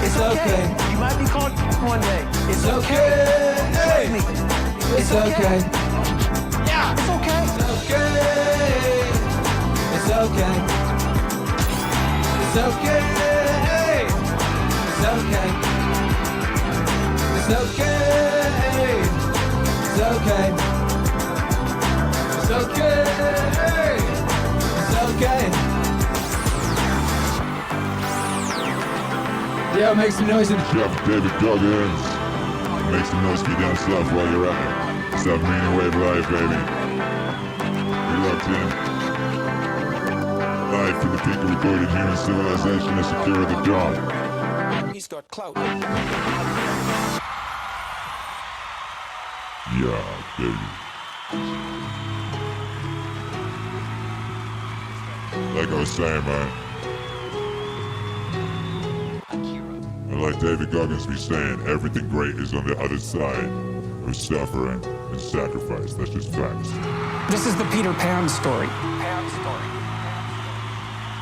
It's okay. You might be called one day. It's okay. Trust me. It's okay. Yeah. It's okay. It's okay. It's okay. It's okay. It's okay. It's okay. It's okay. It's okay. It's okay. Yeah, make some noise in the Chef David Goggins. Make some noise for you down south while you're at it. It's that Meaningwave live, baby. We locked in. Live from the peak of recorded human civilization is Akira the Dawn. He's got clout. Yeah, baby. Like I was saying, man. And like David Goggins be saying, everything great is on the other side of suffering and sacrifice. That's just facts. This is the Peter Pan story.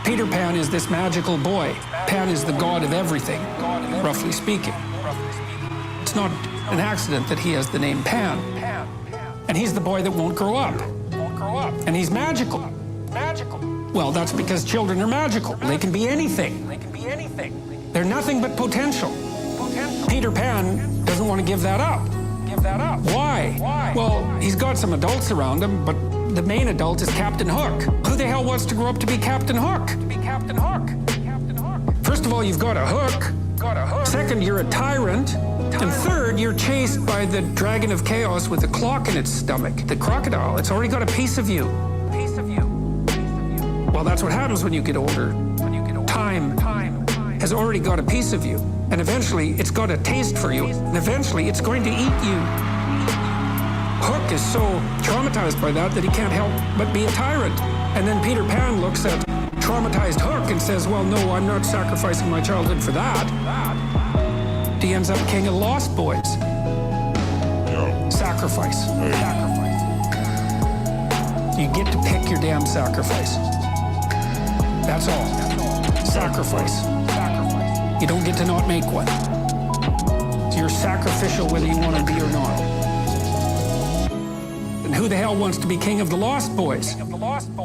Peter Pan is this magical boy. Pan is the god of everything, roughly speaking. It's not an accident that he has the name Pan. And he's the boy that won't grow up. And he's magical. Well, that's because children are magical. They can be anything. They're nothing but potential. Peter Pan doesn't want to give that up. Why? Well, he's got some adults around him, but the main adult is Captain Hook. Who the hell wants to grow up to be Captain Hook? First of all, you've got a hook. Second, you're a tyrant. And third, you're chased by the dragon of chaos with a clock in its stomach. The crocodile, it's already got a piece of you. Well, that's what happens when you get older. Time has already got a piece of you. And eventually, it's got a taste for you. And eventually, it's going to eat you. Hook is so traumatized by that he can't help but be a tyrant. And then Peter Pan looks at traumatized Hook and says, well, no, I'm not sacrificing my childhood for that. He ends up king of the Lost Boys. Sacrifice. You get to pick your damn sacrifice. That's all. Sacrifice. You don't get to not make one. You're sacrificial whether you want to be or not. And who the hell wants to be king of the Lost Boys?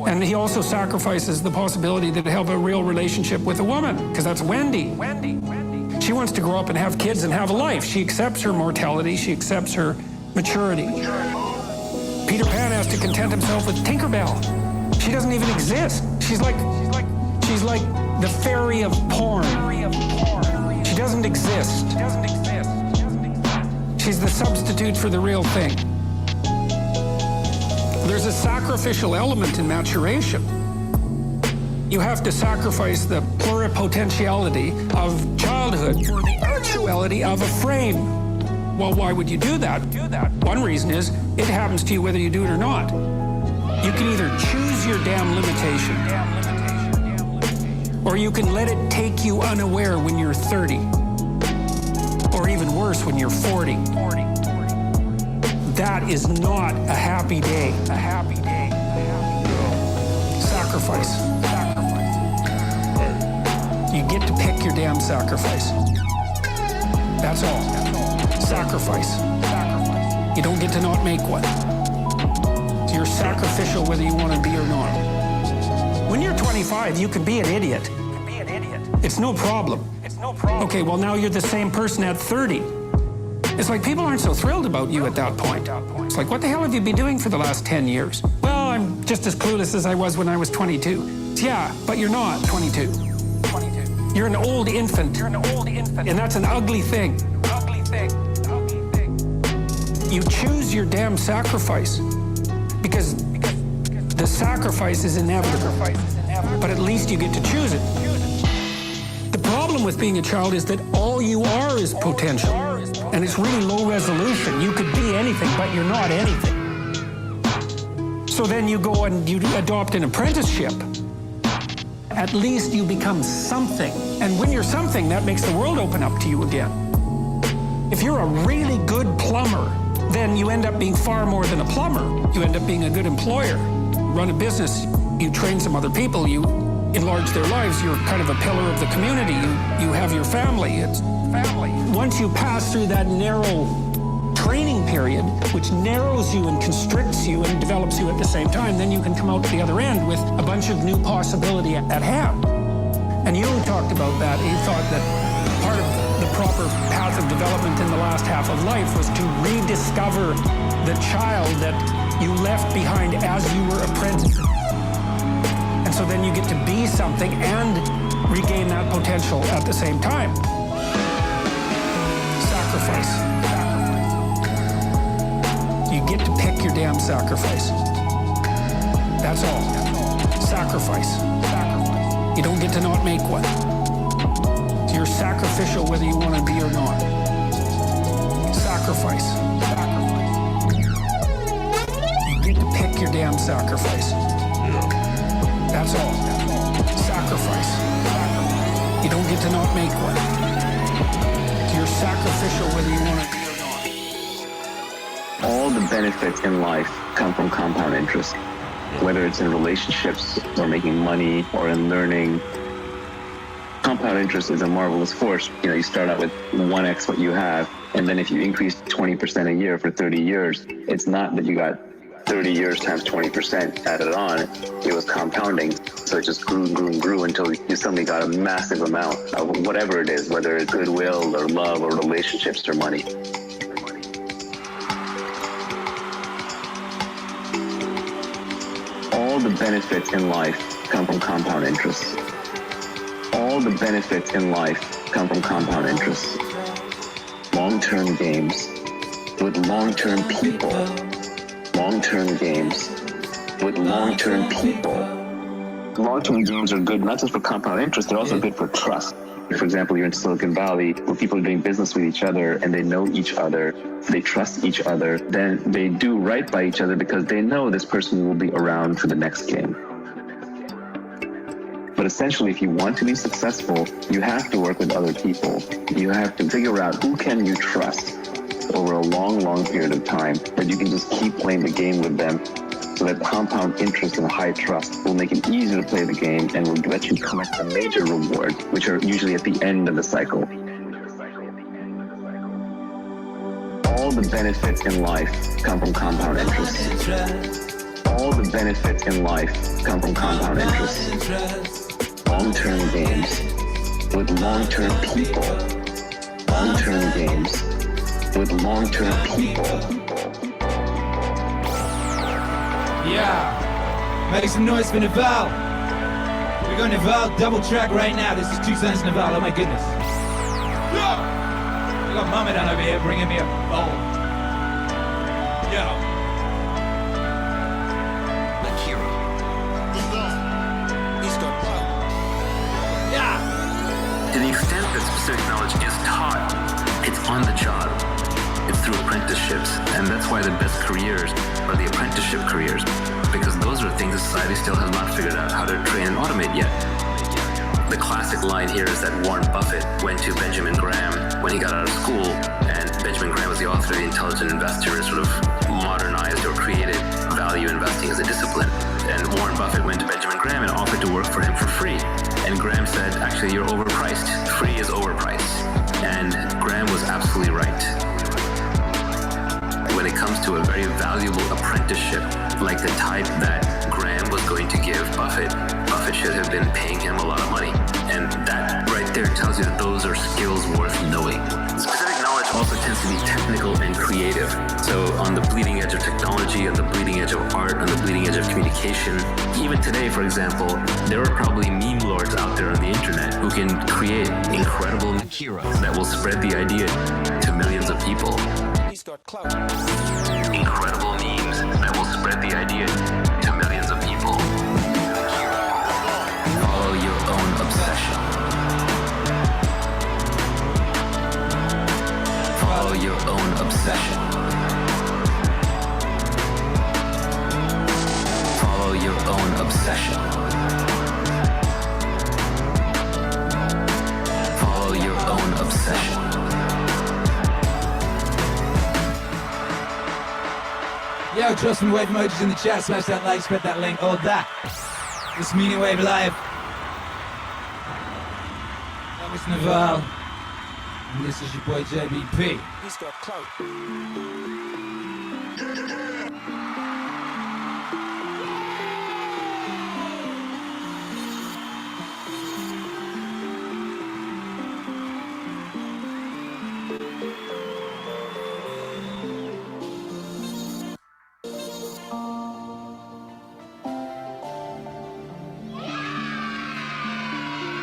And he also sacrifices the possibility to have a real relationship with a woman, because that's Wendy. She wants to grow up and have kids and have a life. She accepts her mortality. She accepts her maturity. Peter Pan has to content himself with Tinkerbell. She doesn't even exist. She's like the fairy of porn. She doesn't exist. She's the substitute for the real thing. There's a sacrificial element in maturation. You have to sacrifice the pluripotentiality of childhood for the actuality of a frame. Well, why would you do that? One reason is it happens to you whether you do it or not. You can either choose your damn limitation, or you can let it take you unaware when you're 30, or even worse, when you're 40. That is not a happy day. Sacrifice. You get to pick your damn sacrifice. That's all. Sacrifice. You don't get to not make one. You're sacrificial whether you want to be or not. When you're 25, you can be an idiot. It's no problem. Okay, well now you're the same person at 30. It's like people aren't so thrilled about you at that point. It's like, what the hell have you been doing for the last 10 years? Well, I'm just as clueless as I was when I was 22. Yeah, but you're not 22. You're an old infant. And that's an ugly thing. You choose your damn sacrifice because the sacrifice is inevitable. But at least you get to choose it. The problem with being a child is that all you are is potential. And it's really low resolution. You could be anything, but you're not anything. So then you go and you adopt an apprenticeship. At least you become something. And when you're something, that makes the world open up to you again. If you're a really good plumber, then you end up being far more than a plumber. You end up being a good employer. Run a business, you train some other people, you enlarge their lives, you're kind of a pillar of the community, you have your family. It's family. Once you pass through that narrow training period, which narrows you and constricts you and develops you at the same time, then you can come out the other end with a bunch of new possibility at hand. And Jung talked about that. He thought that part of the proper path of development in the last half of life was to rediscover the child that you left behind as you were apprenticing. And so then you get to be something and regain that potential at the same time. Sacrifice. You get to pick your damn sacrifice. That's all. Sacrifice. You don't get to not make one. You're sacrificial whether you want to be or not. Sacrifice. You get to pick your damn sacrifice. That's all. Sacrifice. You don't get to not make one. You're sacrificial whether you want to be or not. All the benefits in life come from compound interest. Whether it's in relationships or making money or in learning, compound interest is a marvelous force. You know, you start out with 1x what you have, and then if you increase 20% a year for 30 years, it's not that you got 30 years times 20% added on. It was compounding. So it just grew and grew and grew until you suddenly got a massive amount of whatever it is, whether it's goodwill or love or relationships or money. All the benefits in life come from compound interest. All the benefits in life come from compound interest. long-term games with long-term people. Long-term games with long-term people. Long-term games are good not just for compound interest, they're also good for trust. For example, you're in Silicon Valley where people are doing business with each other and they know each other, they trust each other, then they do right by each other because they know this person will be around for the next game. But essentially, if you want to be successful, you have to work with other people. You have to figure out who can you trust over a long, long period of time that you can just keep playing the game with them, so that compound interest and high trust will make it easier to play the game and will let you collect a major reward, which are usually at the end of the cycle. All the benefits in life come from compound interest. All the benefits in life come from compound interest. Long-term games with long-term people. Long-term games with long-term people. Yeah, make some noise for Naval. We're going Naval double track right now. This is 2 cents Naval. Oh my goodness. Yeah. We got Mama down over here bringing me a bowl. Yo. Akira. He's got power. Yeah. To the extent that specific knowledge is taught, it's on the job. It's through apprenticeships, and that's why the best careers are the apprenticeship careers, because those are things that society still has not figured out how to train and automate yet. The classic line here is that Warren Buffett went to Benjamin Graham when he got out of school, and Benjamin Graham was the author of The Intelligent Investor, sort of modernized or created value investing as a discipline. And Warren Buffett went to Benjamin Graham and offered to work for him for free. And Graham said, actually, you're overpriced. Free is overpriced. And Graham was absolutely right. When it comes to a very valuable apprenticeship, like the type that Graham was going to give Buffett, Buffett should have been paying him a lot of money. And that right there tells you that those are skills worth knowing. Specific knowledge also tends to be technical and creative. So on the bleeding edge of technology, on the bleeding edge of art, on the bleeding edge of communication, even today, for example, there are probably meme lords out there on the internet who can create incredible Akira that will spread the idea to millions of people. Incredible memes that will spread the idea to millions of people. Follow your own obsession. Follow your own obsession. Follow your own obsession. Follow your own obsession. Yo, trust me, wave emojis in the chat, smash that like, spread that link, all that. This Meaningwave live. I'm Mr. Naval, and this is your boy JBP. He's got clout.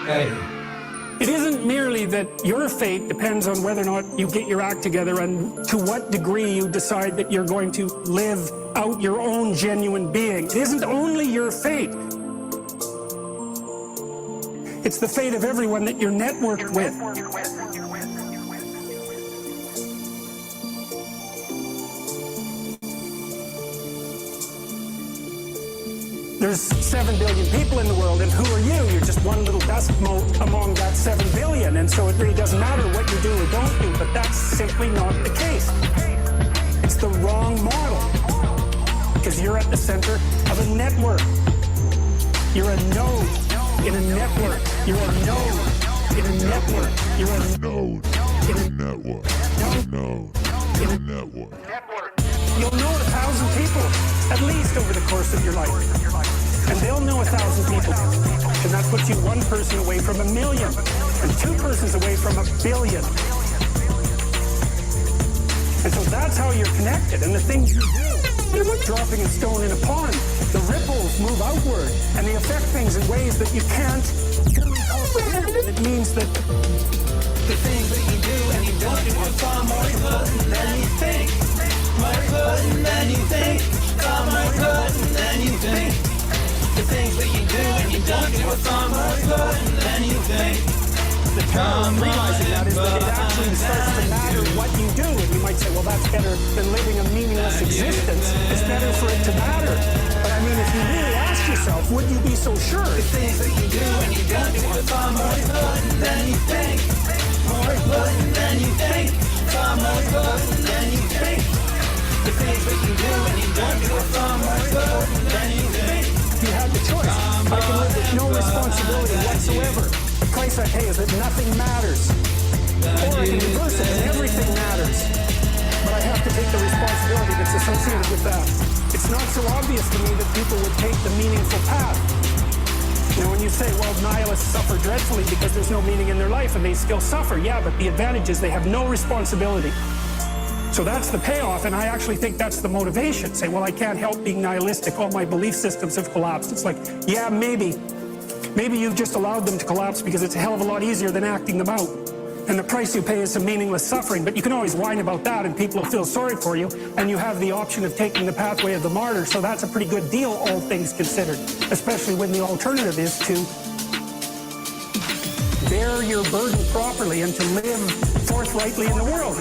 Hey. It isn't merely that your fate depends on whether or not you get your act together and to what degree you decide that you're going to live out your own genuine being. It isn't only your fate. It's the fate of everyone that you're networked with. There's 7 billion people in the world, and who are you? You're just one little dust mote among that 7 billion, and so it really doesn't matter what you do or don't do, but that's simply not the case. It's the wrong model, because you're at the center of a network. You're a node in a network. You're a node in a network. You're a Node in a network. Node in a network. You'll know 1,000 people, at least over the course of your life. And they'll know 1,000 people. And that puts you one person away from 1 million, and 2 persons away from 1 billion. And so that's how you're connected. And the things you do, they're like dropping a stone in a pond. The ripples move outward, and they affect things in ways that you can't fully comprehend. And it means that the things that you do and you don't do do are far more important than you think. More important than you think. Far more important than you think. The things that you do and you don't do are far more important than you think. The terror of realizing that is that it actually starts to matter what you do. And you might say, well, that's better than living a meaningless existence. It's better for it to matter. But I mean, if you really ask yourself, would you be so sure? The things that you do and you don't do are far more important than you think. More important than you think. Far more important than you think. The things that you do and you don't do are far more important than you think. You have the choice. I can live with no responsibility whatsoever. The price I pay is that nothing matters. Or I can reverse it and everything matters. But I have to take the responsibility that's associated with that. It's not so obvious to me that people would take the meaningful path. You know, when you say, well, nihilists suffer dreadfully because there's no meaning in their life and they still suffer. Yeah, but the advantage is they have no responsibility. So that's the payoff, and I actually think that's the motivation. Say, well, I can't help being nihilistic. All my belief systems have collapsed. It's like, yeah, maybe. Maybe you've just allowed them to collapse because it's a hell of a lot easier than acting them out. And the price you pay is some meaningless suffering, but you can always whine about that and people will feel sorry for you, and you have the option of taking the pathway of the martyr, so that's a pretty good deal, all things considered, especially when the alternative is to bear your burden properly and to live forthrightly in the world.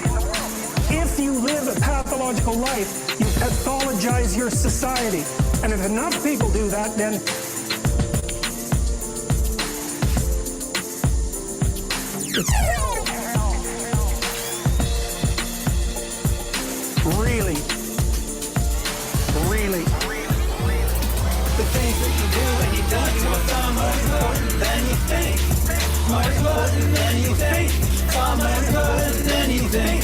If you live a pathological life, you pathologize your society. And if enough people do that, then it's hell. Really. Really. The things that you do and you don't do are far more important than you think. More important than you think. Far more important than you think.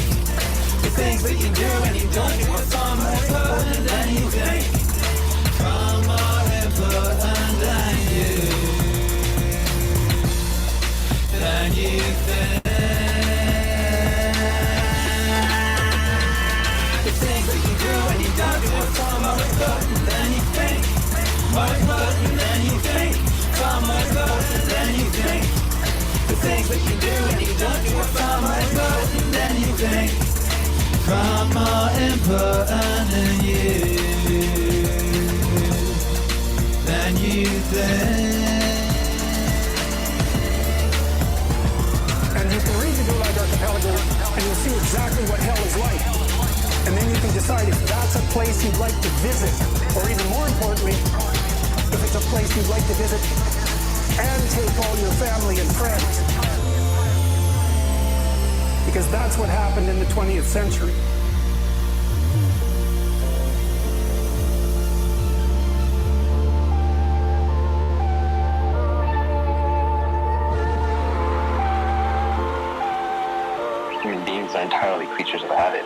The things that you do and you don't do are far more important than you think. Far more important than you think. The things that you do and you don't do are far more important than you think. More important than you think. Far more important than you think. The things that you do and you don't do are far more important than you think. Far more important than you think. And you can read the Gulag Archipelago and you'll see exactly what hell is like. And then you can decide if that's a place you'd like to visit, or even more importantly, if it's a place you'd like to visit and take all your family and friends. Because that's what happened in the 20th century. Human beings are entirely creatures of habit.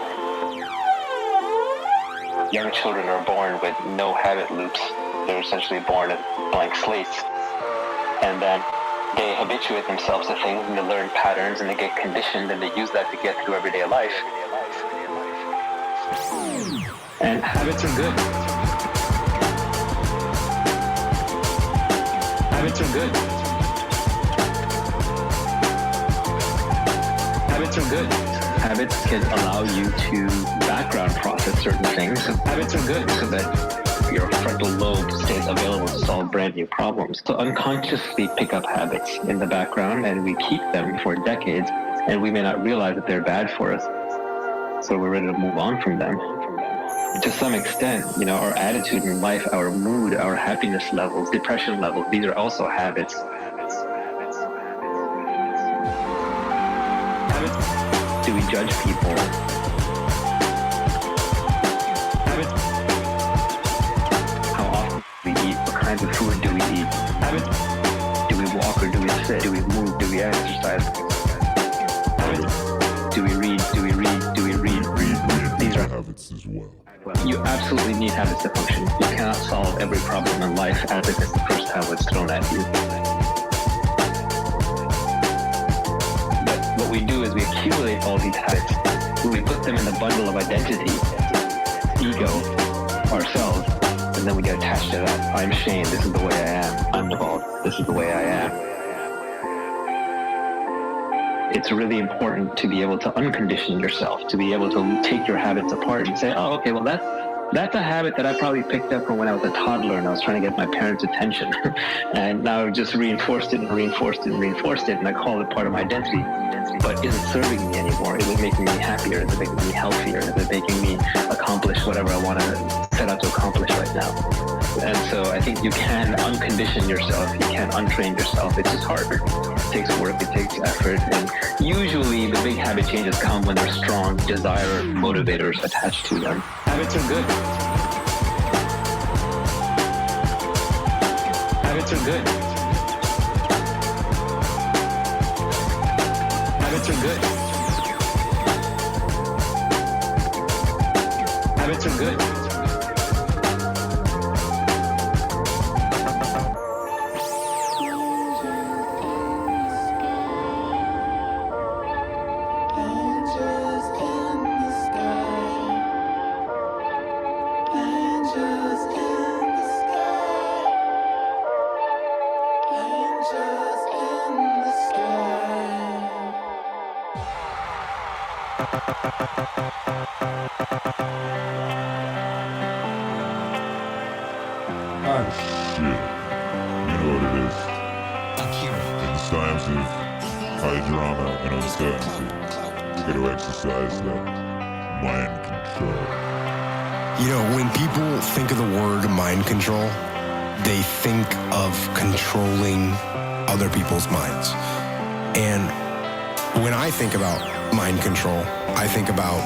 Young children are born with no habit loops. They're essentially born as blank slates. And then they habituate themselves to things and they learn patterns and they get conditioned and they use that to get through everyday life. And habits are good. Habits are good. Habits are good. Habits can allow you to background process certain things. Habits are good so that your frontal lobe stays available to solve brand new problems. So unconsciously pick up habits in the background and we keep them for decades and we may not realize that they're bad for us. So we're ready to move on from them. To some extent, you know, our attitude in life, our mood, our happiness levels, depression levels, these are also habits. Do we judge people? Habits. How often do we eat? What kinds of food do we eat? Habits. Do we walk or do we sit? Do we move? Do we exercise? Habits. Do we read? Do we read? Do we read? These are habits as well. You absolutely need habits to function. You cannot solve every problem in life as if it's the first time it's thrown at you. But what we do is we accumulate all these habits. We put them in the bundle of identity, ego, ourselves, and then we get attached to that. I'm Shane, this is the way I am. I'm Paul, this is the way I am. it's really important to be able to uncondition yourself, to be able to take your habits apart and say, oh, okay, well, that's a habit that I probably picked up from when I was a toddler and I was trying to get my parents' attention. And now I've just reinforced it and reinforced it and reinforced it, and I call it part of my identity. But is it serving me anymore? Is it making me happier? Is it making me healthier? Is it making me accomplish whatever I want to set out to accomplish right now? And so I think you can uncondition yourself. You can untrain yourself. It's just harder. It takes work. It takes effort. And usually the big habit changes come when there's strong desire motivators attached to them. Habits are good. Habits are good. Habits are good. Habits are good. Shit. You know what it is. Akira. In the times of high drama and uncertainty, you gotta exercise that mind control. You know, when people think of the word mind control, they think of controlling other people's minds. And when I think about mind control, I think about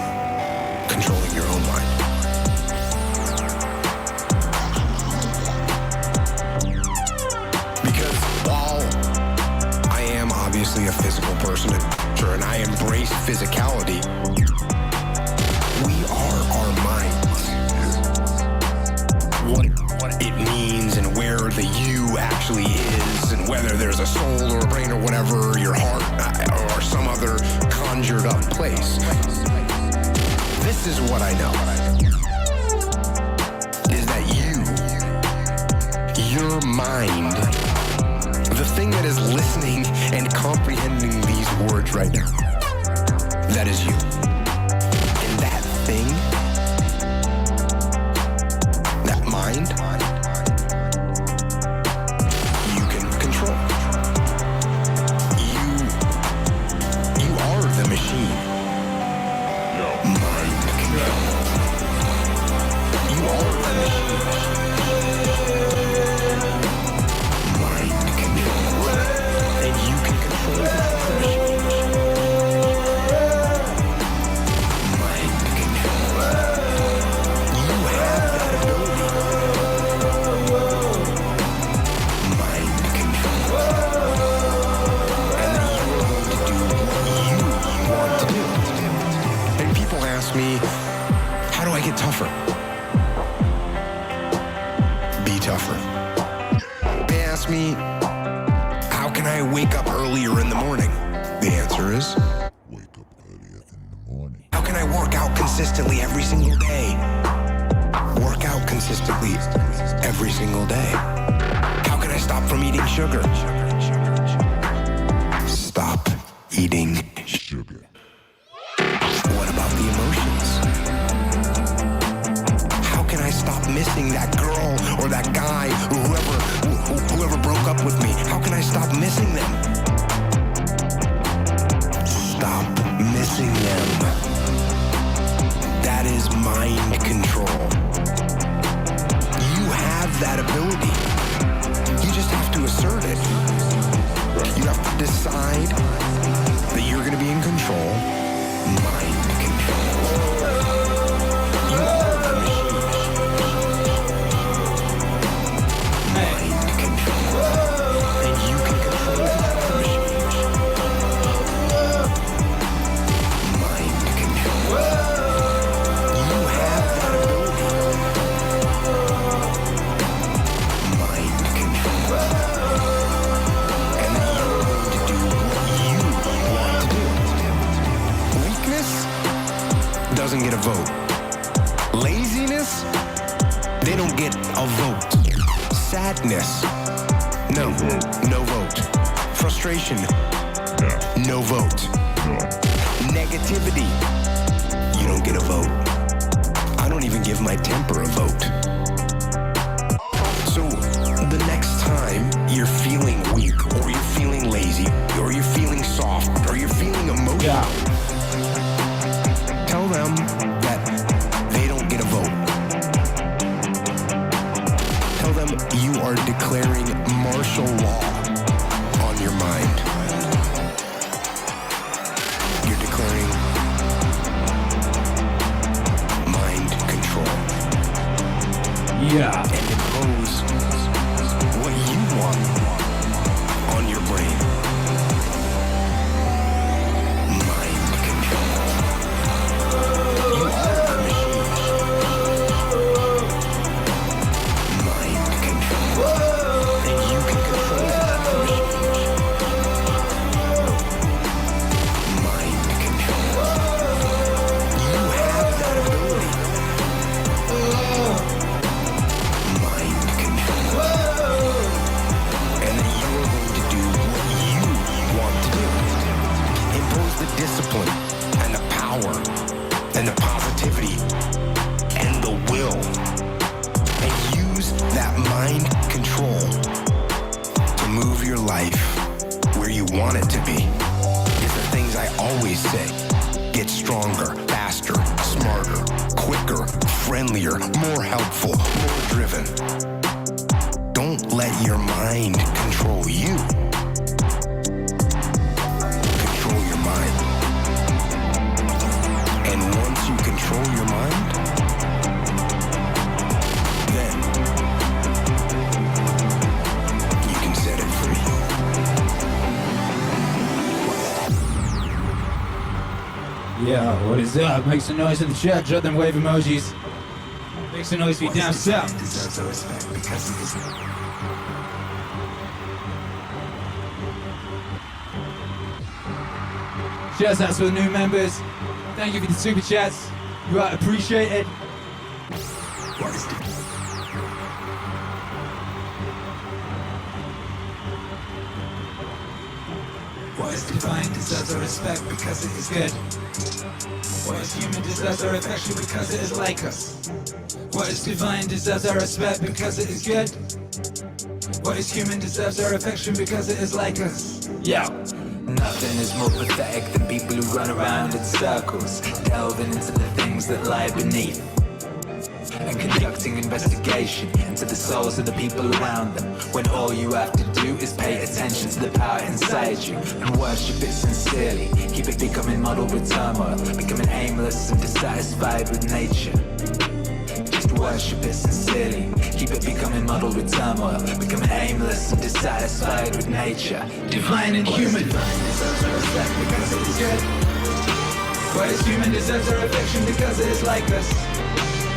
controlling your own mind. Because while I am obviously a physical person, and I embrace physicality, we are our minds. What it means and where the you actually is, and whether there's a soul or a brain or whatever, your heart or some other conjured up place. This is what I know, is that your mind, the thing that is listening and comprehending these words right now, that is you. And that thing, that mind, you can control. You are the machine. Mind control. You are the machine. Mind control. And you can control the machine. Mind control. You have that ability. Mind control. And then you are going to do what you want to do. And people ask me, how do I get tougher? Be tougher. They ask me, how can I wake up earlier in the morning? The answer is, Wake up earlier in the morning. how can I work out consistently every single day? Work out consistently every single day. How can I stop from eating sugar? Stop eating Sugar. What about the emotions? How can I stop missing that girl or that guy or whoever broke up with me? How can I stop missing them? Stop missing them. That is mind control. You have that ability. You just have to assert it. You have to decide that you're going to be in control. Mind control. You are the machine. Mind control. And you can control the machine. Mind control. You have that ability. Mind control. And then you're going to do what you want to do. Weakness doesn't get a vote. Laziness, they don't get a vote. Sadness, no vote. Frustration, no vote. negativity, you don't get a vote. I don't even give my temper a vote. So the next time you're feeling weak, or you're feeling lazy, or you're feeling soft, or you're feeling emotional, tell them that they don't get a vote. Tell them you are declaring martial law on your mind. You're declaring mind control. Yeah. And impose what you want on your brain. Mind control. You are the machine. Mind control. And you can control that machine. Mind control. You have that ability. Mind control. And that you are going to do what you want to do. Impose the discipline and the power and the positivity and the will. And use that mind control to move your life where you want it to be. It's the things I always say. Get stronger, faster, smarter, quicker, friendlier, more helpful, more driven. Don't let your mind control you. Control your mind. And once you control your mind, then you can set it free. Yeah, what is up? Make some noise in the chat, drop them wave emojis. Make some noise for you down south. Shouts out to the new members. Thank you for the super chats. You are appreciated. What is divine deserves our respect because it is good. What is human deserves our affection because it is like us. What is divine deserves our respect because it is good. What is human deserves our affection because it is like us. Yeah. Nothing is more pathetic than people who run around in circles, delving into the things that lie beneath, and conducting investigation into the souls of the people around them, when all you have to do is pay attention to the power inside you and worship it sincerely. Keep it becoming muddled with turmoil, becoming aimless and dissatisfied with nature. Just worship it sincerely. Keep it becoming muddled with turmoil, becoming aimless and dissatisfied with nature. Divine and human. Divine deserves our respect because it is good. What is human deserves our affection because it is like us.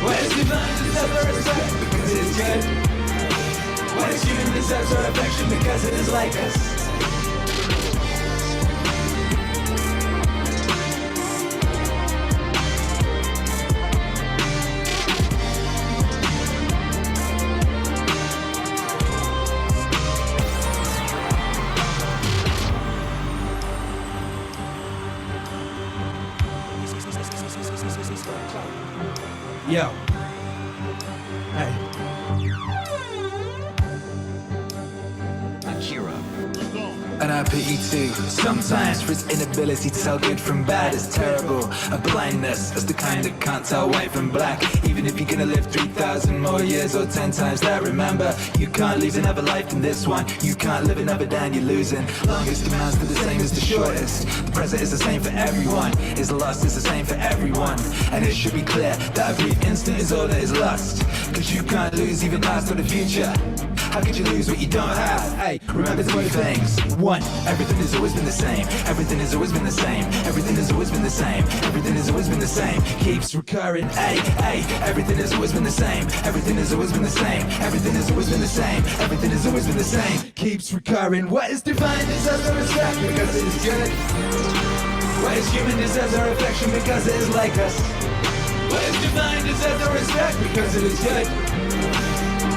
What is divine deserves our respect because it is good. What is human deserves our affection because it is like us. Yo. Hey. Akira. And I pity too, sometimes for its inability to tell good from bad is terrible. A blindness as the kind that can't tell white from black. Even if you're gonna live 3,000 more years or 10 times that, remember, you can't lose another life than this one. You can't live another day and you're losing. Longest demands are the same as the shortest. The present is the same for everyone. Is lost is the same for everyone. And it should be clear that a brief instant is all that is lost. Cause you can't lose even past or the future. How could you lose what you don't have? Hey, remember three things. One, everything has always been the same. Everything has always been the same. Everything has always been the same. Everything has always been the same. Keeps recurring. Hey, hey, everything has always been the same. Everything has always been the same. Everything has always been the same. Everything has always been the same. Keeps recurring. What is divine deserves our respect because it is good. What is human deserves our affection because it is like us. What is divine deserves our respect because it is good.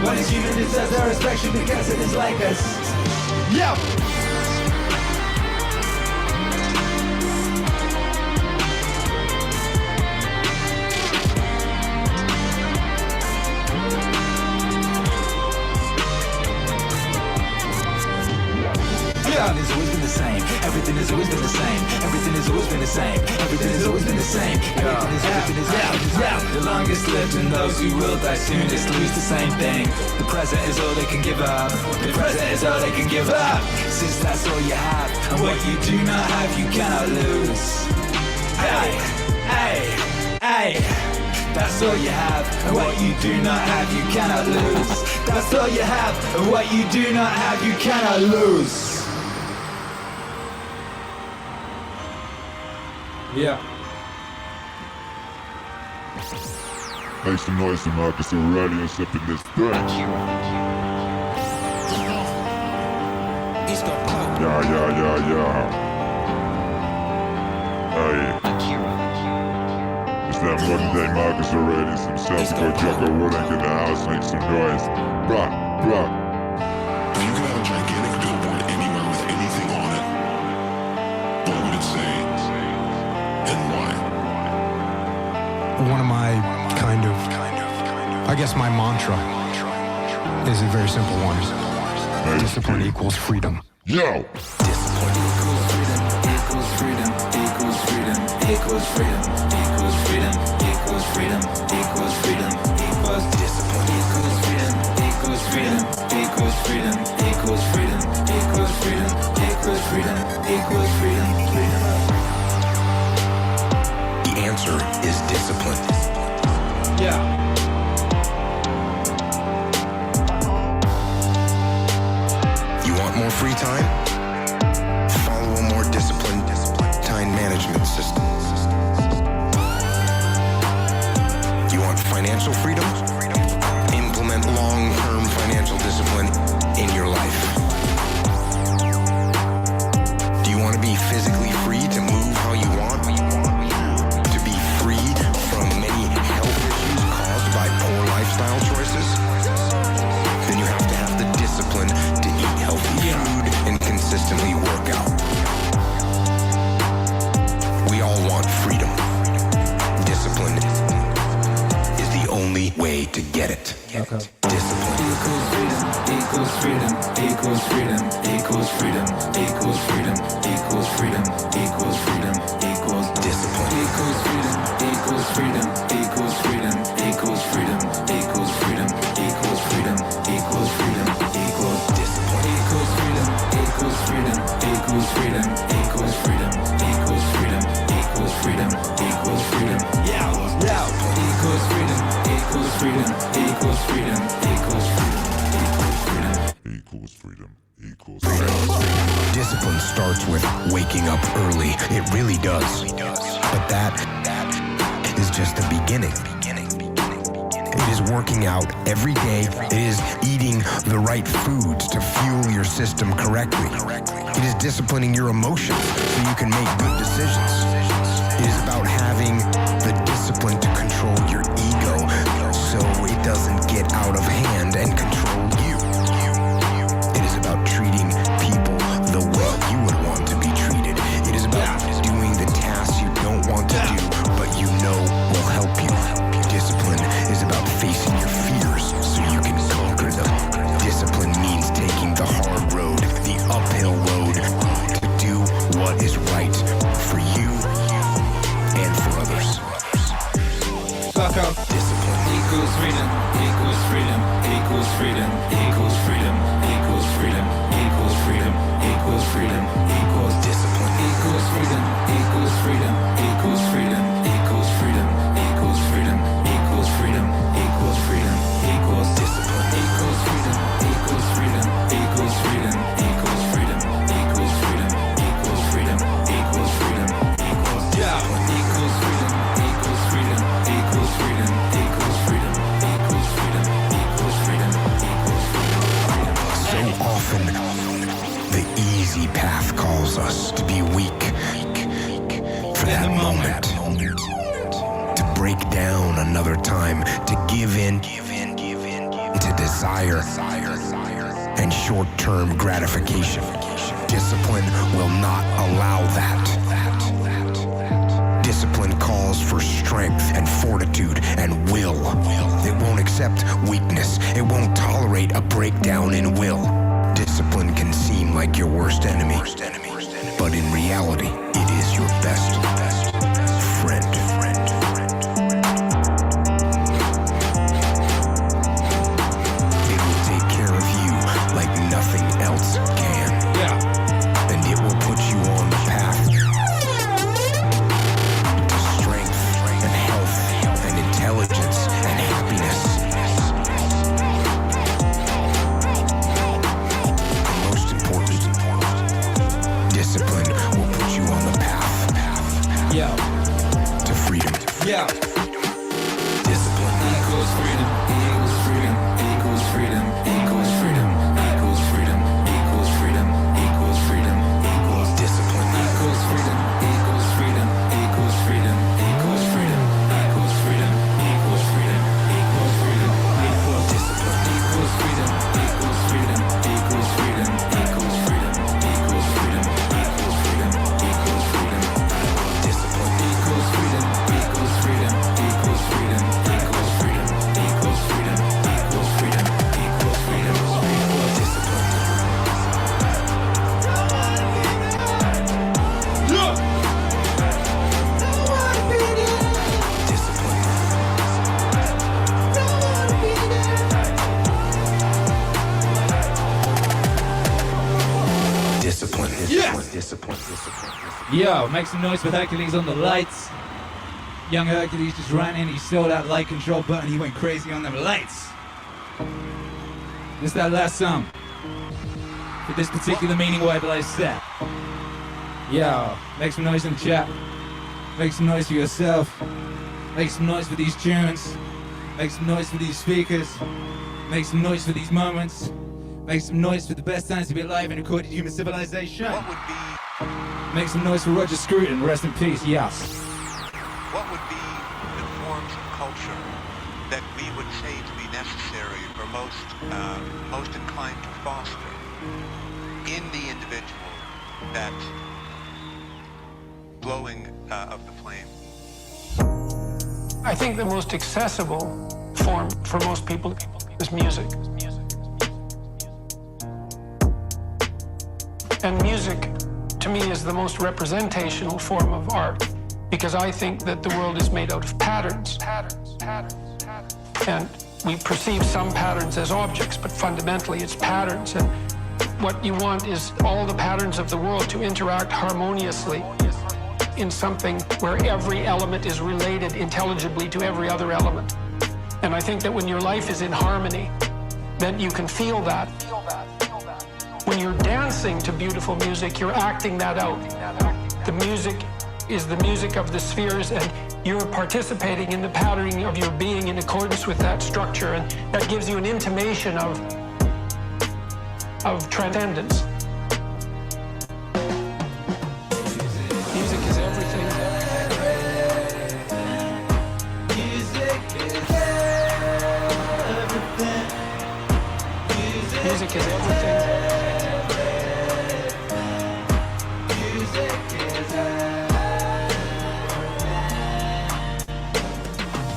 What is human deserves our respect because it is like us. Yo! Everything has always been the same. Everything has always been the same. Everything has always been the same. Everything has always been the same. Everything is the longest lived and those who will die soonest lose the same thing. The present is all they can give up. The present is all they can give up. Since that's all you have, and what you do not have, you cannot lose. Hey, hey, hey. That's all you have, and what you do not have, you cannot lose. That's all you have, and what you do not have, you cannot lose. Yeah. Make some noise to Marcus Aurelius up in this thing. He's got clout. Yeah. Hey. It's that modern day Marcus Aurelius himself. Go Jocko Willink in the house, make some noise. Bruh. If you could have a gigantic billboard anywhere with anything on it, what would it say? And why? One of my I guess my mantra is a very simple one. Discipline equals freedom. Yo! Discipline equals freedom, equals freedom, equals freedom, equals freedom, equals freedom, equals freedom, equals freedom, equals discipline equals freedom, equals freedom, equals freedom, equals freedom, equals freedom, equals freedom, equals freedom, freedom. The answer is discipline. Yeah. More free time? Follow a more disciplined time management system. You want financial freedom? Implement long-term financial discipline in your life. Do you want to be physically free to move how you want? To be freed from many health issues caused by poor lifestyle choices? Then you have to have the discipline to eat healthy food and consistently work out. We all want freedom. Discipline is the only way to get it. Okay. Discipline equals freedom, equals freedom, equals freedom, equals freedom, equals freedom, equals freedom, equals freedom, equals discipline equals freedom, equals freedom, equals freedom, equals freedom, equals freedom, equals freedom, equals freedom, equals discipline equals freedom, equals freedom, equals freedom, equals freedom, equals freedom, equals freedom, equals freedom. Yeah. Equals freedom, equals freedom, equals freedom, equals freedom, equals freedom. Equals freedom. Discipline starts with waking up early. It really does. But that is just the beginning. It is working out every day. It is eating the right foods to fuel your system correctly. It is disciplining your emotions so you can make good decisions. It is about having the discipline to control your ego so it doesn't get out of hand and control you. It is about treating people the way you would want to be treated. It is about doing the tasks you don't want to do, but you know will help you. Discipline is about facing your fears so you can conquer them. Discipline means taking the hard road, the uphill road, to do what is right for you and for others. Fuck up. Discipline equals freedom, equals freedom, equals freedom, equals freedom, equals freedom, equals freedom, equals freedom, equals discipline equals freedom, equals freedom, equals freedom, equals freedom, equals freedom, equals freedom, equals freedom, equals discipline equals freedom, equals freedom, equals freedom, equals freedom, equals freedom, equals freedom, equals freedom, equals discipline equals freedom, equals freedom, equals freedom, equals freedom, equals freedom, equals freedom, equals freedom. So often, the easy path calls us to be weak for that moment, to break down another time, to give in to desire and short-term gratification. Discipline will not allow that. Discipline calls for strength and fortitude and will. It won't accept weakness. It won't tolerate a breakdown in will. Discipline can seem seem like your worst enemy, but in reality, it is your best friend. It will take care of you like nothing else can. Yeah. And it will put you on the path to strength and health and intelligence and happiness. And most important, discipline will put you on the path to freedom. Yeah. Discipline equals freedom, equals freedom, equals freedom, equals freedom, equals freedom, equals freedom, equals freedom, equals discipline equals freedom, equals freedom, equals freedom, equals freedom, equals freedom, equals freedom, equals freedom, equals discipline equals freedom, equals freedom, equals freedom, equals freedom, equals freedom, equals freedom, equals freedom, discipline equals freedom, equals freedom, equals freedom, equals freedom, equals freedom, equals freedom, equals freedom, equals discipline. Discipline. Discipline. Yo, make some noise for Hercules on the lights. Young Hercules just ran in, he saw that light control button, he went crazy on them lights. This is that last song for this particular Meaningwave live set. Yo, make some noise in the chat. Make some noise for yourself. Make some noise for these tunes. Make some noise for these speakers. Make some noise for these moments. Make some noise for the best times to be alive in recorded human civilization. What would be Make some noise for Roger Scruton, rest in peace, yes. what would be the forms of culture that we would say to be necessary or most inclined to foster in the individual that's blowing of the flame? I think the most accessible form for most people is music. And music, to me, is the most representational form of art, because I think that the world is made out of patterns. And we perceive some patterns as objects, but fundamentally it's patterns. And what you want is all the patterns of the world to interact harmoniously in something where every element is related intelligibly to every other element. And I think that when your life is in harmony, then you can feel that. When you're dancing to beautiful music, you're acting that out. The music is the music of the spheres, and you're participating in the patterning of your being in accordance with that structure, and that gives you an intimation of transcendence. Music is everything. Music is everything.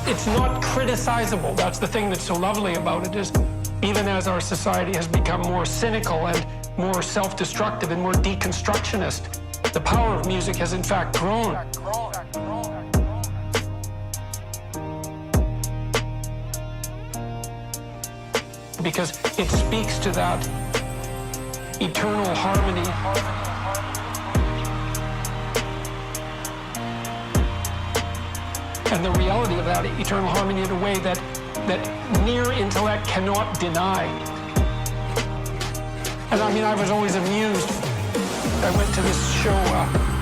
It's not criticizable. That's the thing that's so lovely about it, is even as our society has become more cynical and more self-destructive and more deconstructionist, the power of music has in fact grown. Because it speaks to that eternal harmony. And the reality of that eternal harmony in a way that mere intellect cannot deny. And I mean, I was always amused. I went to this show,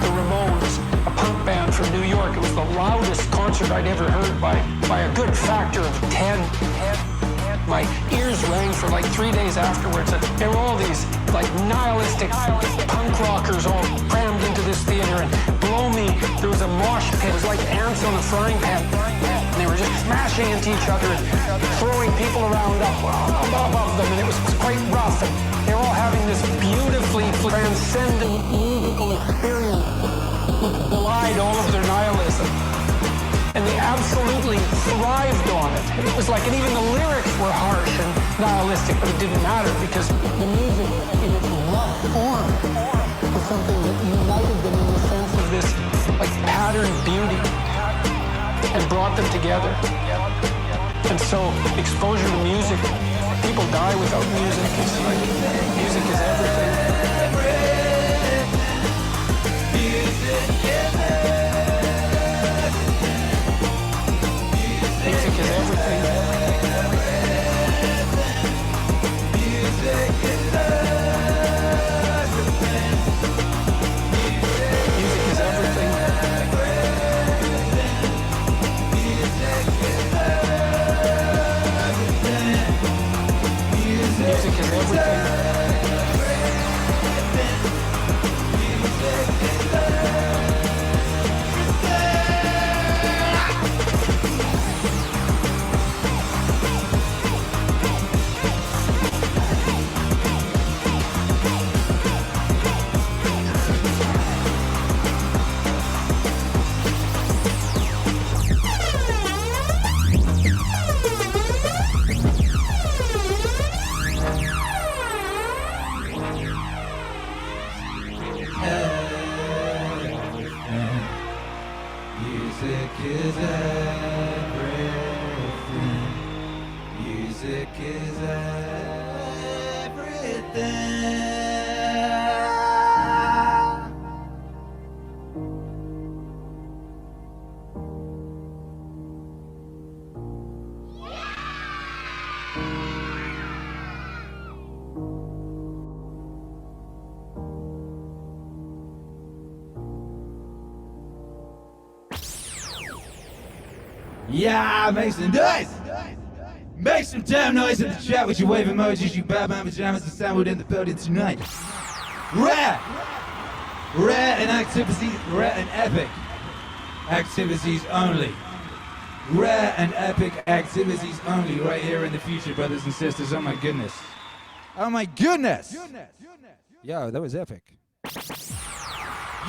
the Ramones, a punk band from New York. It was the loudest concert I'd ever heard by a good factor of 10. My ears rang for like 3 days afterwards. And there were all these like nihilistic punk rockers all crammed into this theater, and below me there was a mosh pit. It was like ants on a frying pan. And they were just smashing into each other and throwing people around up above them, and it was quite rough. And they were all having this beautifully transcendent musical experience which belied all of their nihilism. And they absolutely thrived on it. It was like, and even the lyrics were harsh and nihilistic, but it didn't matter because the music in its love form was something that united them in the sense of this like patterned beauty and brought them together. And so exposure to music, people die without music. It's like music is everything. Music is everything. Music is everything. Yeah, make some noise! Make some damn noise in the chat with your wave emojis, you Batman pajamas assembled in the building tonight. Rare and epic activities only. Rare and epic activities only right here in the future, brothers and sisters. Oh my goodness. Oh my goodness! Yo, that was epic.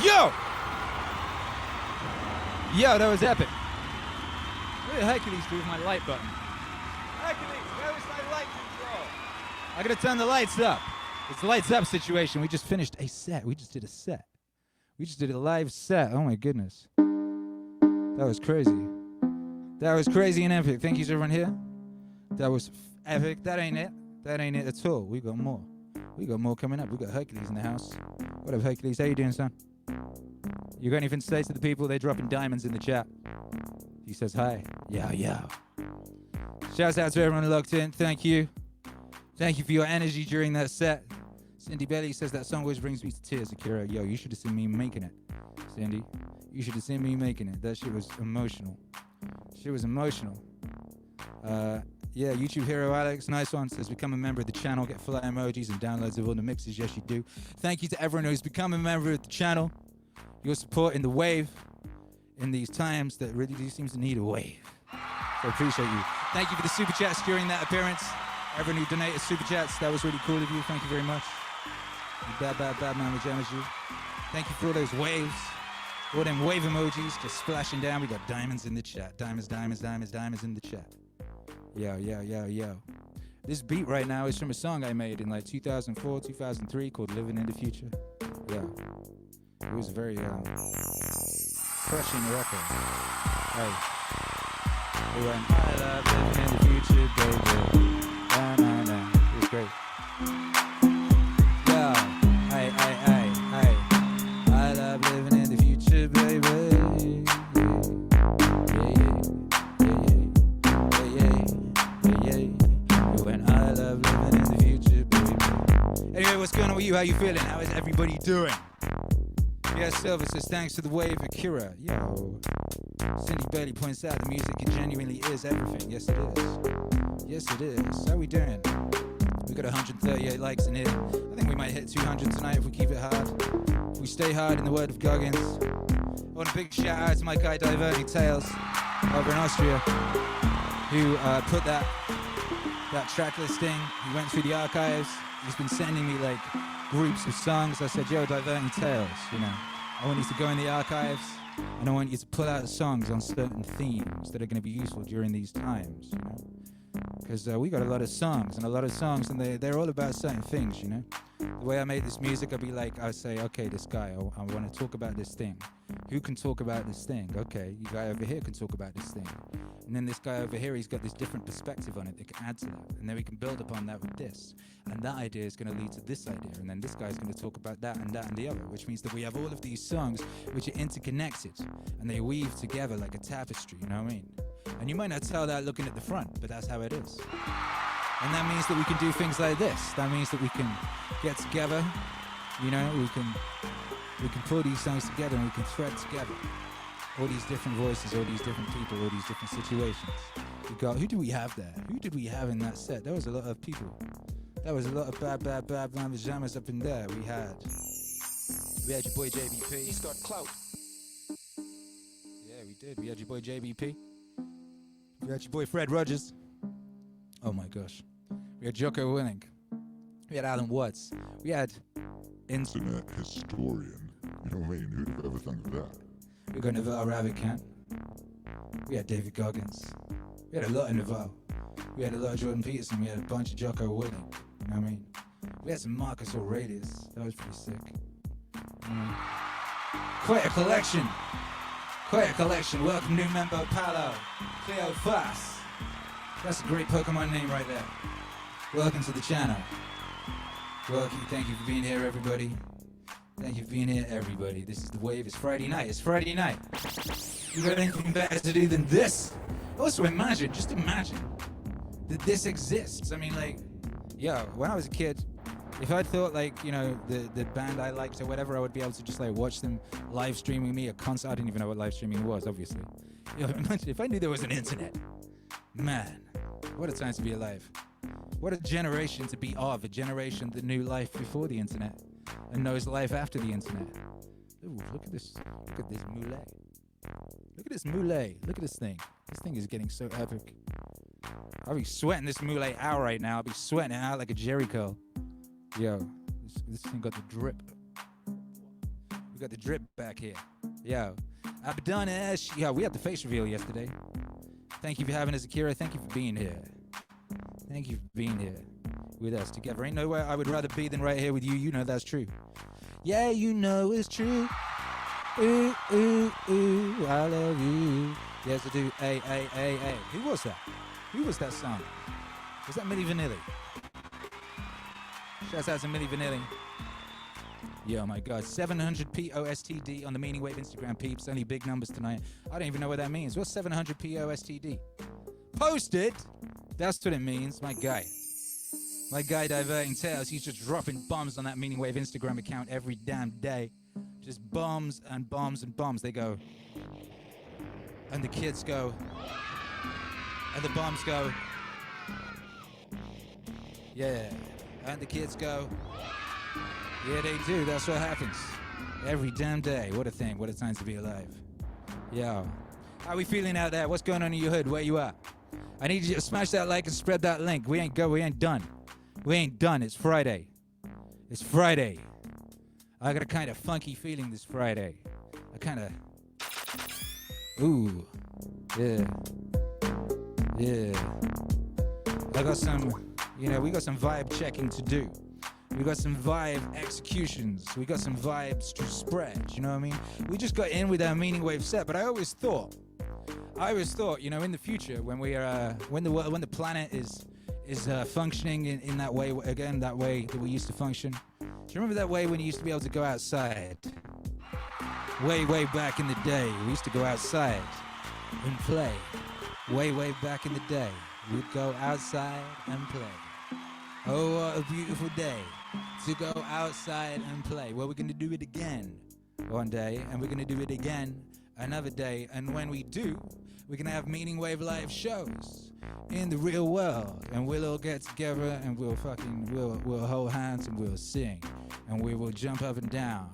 Yo, that was epic. What did Hercules do with my light button? Hercules, where was my light control? I gotta turn the lights up. It's the lights up situation. We just finished a set. We just did a set. We just did a live set. Oh my goodness. That was crazy. That was crazy and epic. Thank you to everyone here. That was epic. That ain't it. That ain't it at all. We got more. We got more coming up. We got Hercules in the house. What up, Hercules? How you doing, son? You got anything to say to the people? They're dropping diamonds in the chat. He says hi. Yo. Shouts out to everyone locked in. Thank you. Thank you for your energy during that set. Cindy Belly says that song always brings me to tears, Akira. Yo, you should have seen me making it. Cindy, you should have seen me making it. That shit was emotional. Yeah, YouTube hero Alex, nice one. Says become a member of the channel, get full emojis and downloads of all the mixes. Yes, you do. Thank you to everyone who's become a member of the channel. Your support in the wave in these times that really do seems to need a wave. So I appreciate you. Thank you for the super chats during that appearance. Everyone who donated super chats, that was really cool of you. Thank you very much. You bad man with jammers, you. Thank you for all those waves. All them wave emojis just splashing down. We got diamonds in the chat. Diamonds in the chat. Yo. This beat right now is from a song I made in like 2004, 2003 called Living in the Future. Yeah. It was a very crushing record. Hey. It went, I love living in the future, baby. Nah. It was great. Yo. Hey. I love living in the future, baby. Anyway, what's going on with you? How you feeling? How is everybody doing? Yeah, Silver says thanks to the wave, Akira. Yo. Cindy Bailey points out the music it genuinely is everything. Yes, it is. How we doing? We got 138 likes in here. I think we might hit 200 tonight if we keep it hard. If we stay hard in the word of Goggins. I want a big shout out to my guy Diverting Tales over in Austria, who put that track listing. He went through the archives. He's been sending me like groups of songs. I said, yo, Diverting Tales, you know, I want you to go in the archives and I want you to pull out songs on certain themes that are going to be useful during these times, you know. because we got a lot of songs, and they're all about certain things, you know. The way I made this music, I'd say, okay, this guy, I want to talk about this thing. Who can talk about this thing? Okay, you guy over here can talk about this thing. And then this guy over here, he's got this different perspective on it that can add to that. And then we can build upon that with this. And that idea is going to lead to this idea. And then this guy's going to talk about that and the other, which means that we have all of these songs which are interconnected. And they weave together like a tapestry, you know what I mean? And you might not tell that looking at the front, but that's how it is. And that means that we can do things like this. That means that we can get together, you know, we can pull these songs together and we can thread together all these different voices, all these different people, all these different situations. We got, who do we have there? Who did we have in that set? There was a lot of people. There was a lot of bad pajamas up in there. We had your boy JBP. He's got clout. Yeah, we did. We had your boy JBP. We had your boy Fred Rogers. Oh my gosh. We had Jocko Willing. We had Alan Watts. We had Internet historian. You know what I mean? Who'd have ever thunk of that? We got Naval Ravikant. We had David Goggins. We had a lot of Naval. We had a lot of Jordan Peterson. We had a bunch of Jocko Willing. You know what I mean? We had some Marcus Aurelius. That was pretty sick. Quite a collection. Quite a collection. Welcome new member Paolo. Cleo Fast. That's a great Pokemon name right there. Welcome to the channel. Welcome. Thank you for being here, everybody. Thank you for being here, everybody. This is The Wave. It's Friday night. It's Friday night. You got anything better to do than this? Also imagine, just imagine that this exists. I mean, like, yo, when I was a kid, if I'd thought, like, you know, the band I liked or whatever, I would be able to just, like, watch them live streaming me a concert. I didn't even know what live streaming was, obviously. Yo, imagine if I knew there was an internet. Man, what a time to be alive. What a generation to be of, a generation that knew life before the internet and knows life after the internet. Ooh, look at this mullet. Look at this mullet. Look at this thing. This thing is getting so epic. I'll be sweating this mullet out right now. I'll be sweating it out like a Jerry curl. Yo, this thing got the drip. We got the drip back here. Yo, I've done it. Yo, we had the face reveal yesterday. Thank you for having us, Akira. Thank you for being here. Thank you for being here with us together. Ain't nowhere I would rather be than right here with you. You know that's true. Yeah, you know it's true. Ooh, ooh, ooh, I love you. Yes, I do. Ay, ay, ay, ay. Who was that? Who was that song? Was that Milli Vanilli? Shouts out to Milli Vanilli. Yo, my God. 700 POSTD on the Meaningwave Instagram peeps. Only big numbers tonight. I don't even know what that means. What's 700 POSTD? Posted? That's what it means. My guy. My guy diverting tales. He's just dropping bombs on that Meaningwave Instagram account every damn day. Just bombs and bombs and bombs. They go. And the kids go. And the bombs go. Yeah. And the kids go. Yeah, they do. That's what happens. Every damn day. What a thing. What a time to be alive. Yo. How we feeling out there? What's going on in your hood? Where you at? I need you to smash that like and spread that link. We ain't done. We ain't done. It's Friday. It's Friday. I got a kind of funky feeling this Friday. I kind of... Ooh. Yeah. Yeah. I got some... You know, we got some vibe checking to do. We got some vibe executions. We got some vibes to spread. You know what I mean? We just got in with our Meaningwave set, but I always thought, you know, in the future, when we are, when the planet is functioning in that way again, that way that we used to function. Do you remember that way when you used to be able to go outside? Way back in the day, we used to go outside and play. Way back in the day, we'd go outside and play. Oh, what a beautiful day to go outside and play. Well, we're going to do it again one day, and we're going to do it again another day. And when we do, we're going to have Meaningwave live shows in the real world. And we'll all get together and we'll hold hands and we'll sing. And we will jump up and down.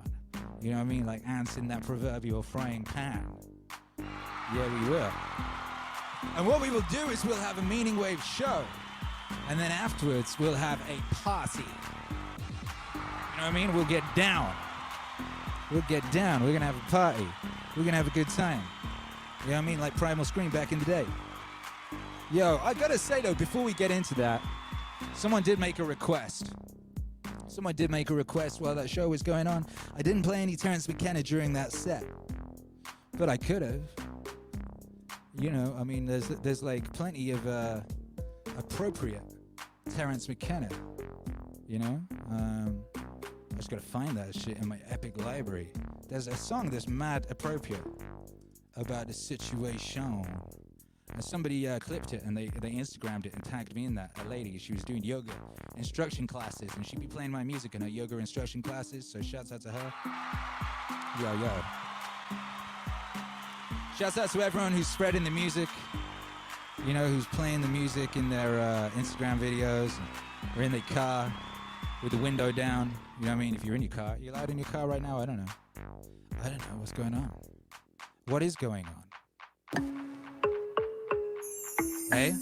You know what I mean? Like ants in that proverbial frying pan. Yeah, we will. And what we will do is we'll have a Meaningwave show. And then afterwards, we'll have a party. You know what I mean? We'll get down. We'll get down. We're going to have a party. We're going to have a good time. You know what I mean? Like Primal Scream back in the day. Yo, I gotta say though, before we get into that, someone did make a request. Someone did make a request while that show was going on. I didn't play any Terence McKenna during that set, but I could have. You know, I mean, there's like plenty of appropriate Terence McKenna. You know, I just gotta find that shit in my epic library. There's a song that's mad appropriate about the situation. And somebody clipped it and they Instagrammed it and tagged me in that. A lady, she was doing yoga instruction classes and she'd be playing my music in her yoga instruction classes, so shouts out to her. Yo. Shouts out to everyone who's spreading the music, you know, who's playing the music in their Instagram videos or in their car with the window down. You know what I mean? If you're in your car, you loud in your car right now? I don't know. What's going on. What is going on? Hey,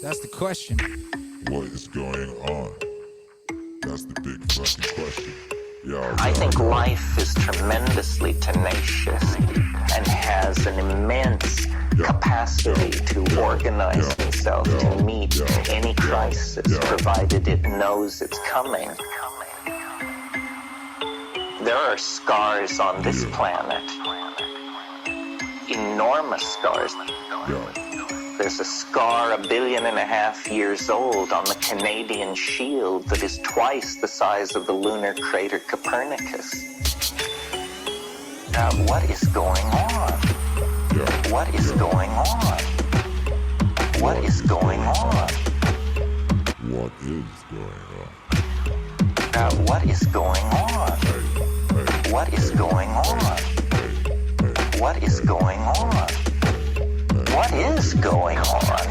that's the question. What is going on? That's the big fucking question. I think life is tremendously tenacious and has an immense capacity to organize itself to meet any crisis, provided it knows it's coming. There are scars on this planet, enormous scars. There's a scar 1.5 billion years old on the Canadian shield that is twice the size of the lunar crater Copernicus. What is going on? What is going on? What is going on? What is going on? What is going on? What is going on? What is going on? What is going on?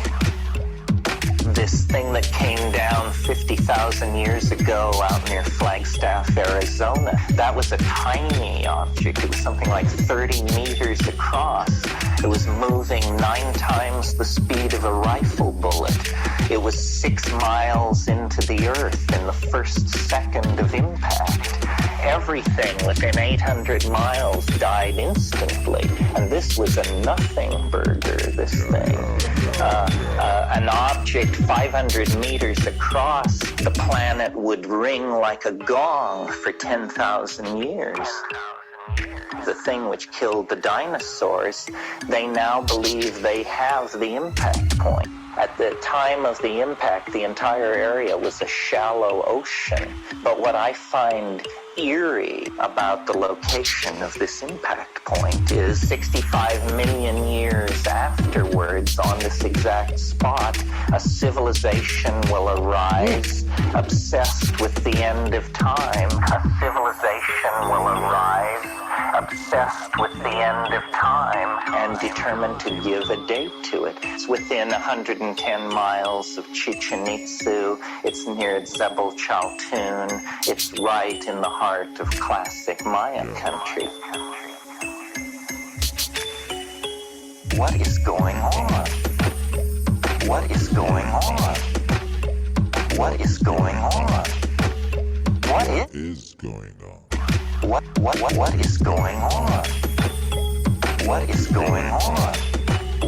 This thing that came down 50,000 years ago out near Flagstaff, Arizona, that was a tiny object. It was something like 30 meters across. It was moving 9 times the speed of a rifle bullet. It was 6 miles into the earth in the first second of impact. Everything within 800 miles died instantly, and this was a nothing burger, this thing. An object 500 meters across the planet would ring like a gong for 10,000 years. The thing which killed the dinosaurs, they now believe they have the impact point. At the time of the impact, the entire area was a shallow ocean. But what I find eerie about the location of this impact point is 65 million years afterwards, on this exact spot, a civilization will arise obsessed with the end of time. A civilization will arise obsessed with the end of time and determined to give a date to it. It's within 110 miles of Chichen Itza. It's near Zebel Chaltun. It's right in the heart of classic Mayan country. What is going on? What is going on? What is going on? What is going on? What is going on? What is going on?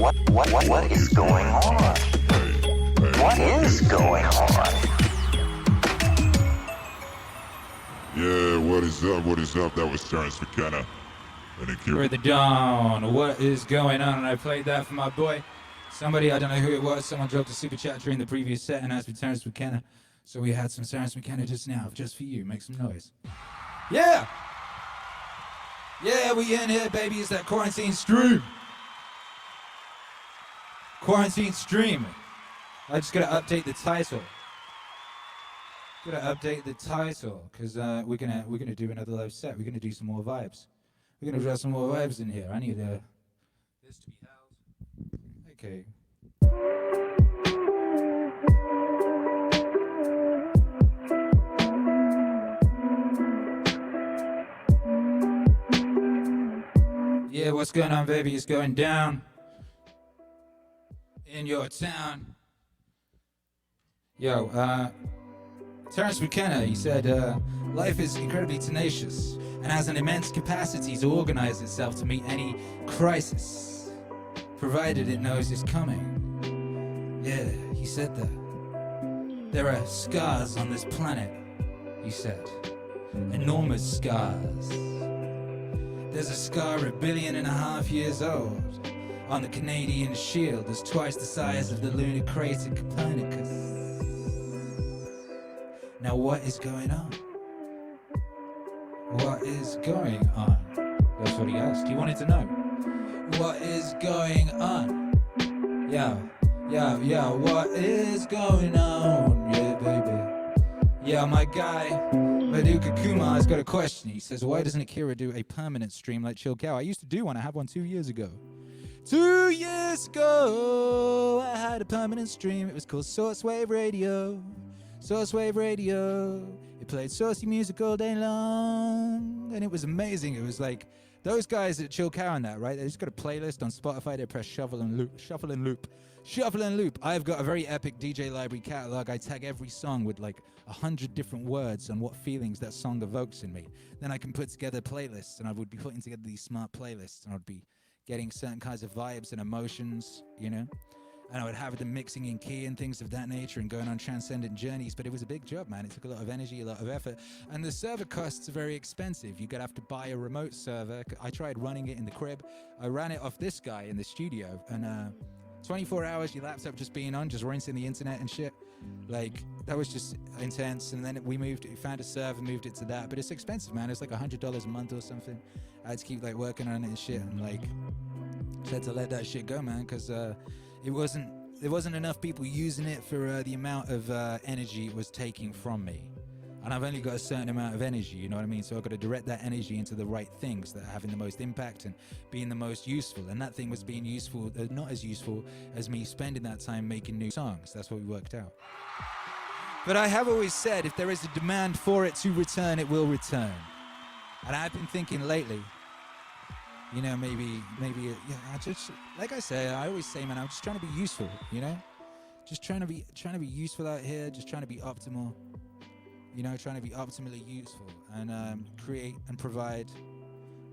What is going on? What is going on? Yeah, what is up? What is up? That was Terence McKenna and Akira. We're the dawn. What is going on? And I played that for my boy. Somebody, I don't know who it was, someone dropped a super chat during the previous set and asked for Terence McKenna. So we had some Terence McKenna just now, just for you. Make some noise. Yeah! Yeah, we in here, baby. It's that quarantine stream. Quarantine stream. I just gotta update the title. Because we're gonna do another live set. We're gonna do some more vibes. We're gonna draw some more vibes in here. I need this to be held. Okay. Yeah, what's going on, baby? It's going down in your town. Yo, Terence McKenna, he said, life is incredibly tenacious and has an immense capacity to organize itself to meet any crisis, provided it knows it's coming. Yeah, he said that. There are scars on this planet, he said. Enormous scars. There's a scar 1.5 billion years old on the Canadian shield that's twice the size of the lunar crater Copernicus. Now what is going on? What is going on? That's what he asked. He wanted to know. What is going on? Yeah, what is going on? Yeah, baby. Yeah, my guy, Maduka Kumar's got a question. He says, why doesn't Akira do a permanent stream like Chill Cow? I used to do one. I had one 2 years ago. 2 years ago, I had a permanent stream. It was called Source Wave Radio. Source Wave Radio. It played saucy music all day long. And it was amazing. It was like, those guys at Chill Cow and that, right? They just got a playlist on Spotify. They press shuffle and loop, shuffle and loop, shuffle and loop. I've got a very epic DJ library catalog. I tag every song with like 100 different words on what feelings that song evokes in me. Then I can put together playlists, and I would be putting together these smart playlists, and I would be getting certain kinds of vibes and emotions, you know? And I would have them mixing in key and things of that nature and going on transcendent journeys. But it was a big job, man. It took a lot of energy, a lot of effort. And the server costs are very expensive. You're going to have to buy a remote server. I tried running it in the crib. I ran it off this guy in the studio. And 24 hours, your laptop just being on, just rinsing the internet and shit. Like, that was just intense. And then we found a server, moved it to that. But it's expensive, man. It's like $100 a month or something. I had to keep like working on it and shit. And like, just had to let that shit go, man. Because there wasn't enough people using it for the amount of energy it was taking from me. And I've only got a certain amount of energy, you know what I mean? So I've got to direct that energy into the right things that are having the most impact and being the most useful. And that thing was being useful, not as useful as me spending that time making new songs. That's what we worked out. But I have always said, if there is a demand for it to return, it will return. And I've been thinking lately, you know, maybe, yeah, I just, like I say, I always say, man, I'm just trying to be useful, you know? Just trying to be useful out here, just trying to be optimal, you know, trying to be optimally useful and create and provide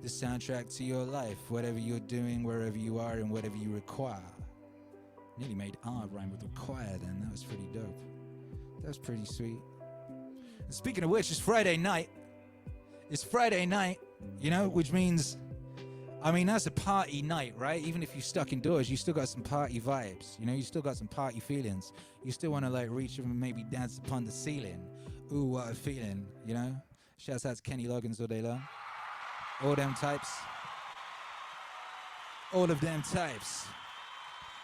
the soundtrack to your life, whatever you're doing, wherever you are, and whatever you require. Nearly made R rhyme with require then, that was pretty dope. That was pretty sweet. And speaking of which, it's Friday night. It's Friday night, you know, which means, I mean, that's a party night, right? Even if you're stuck indoors, you still got some party vibes. You know, you still got some party feelings. You still want to, like, reach and maybe dance upon the ceiling. Ooh, what a feeling, you know? Shouts out to Kenny Loggins all day long. All them types. All of them types.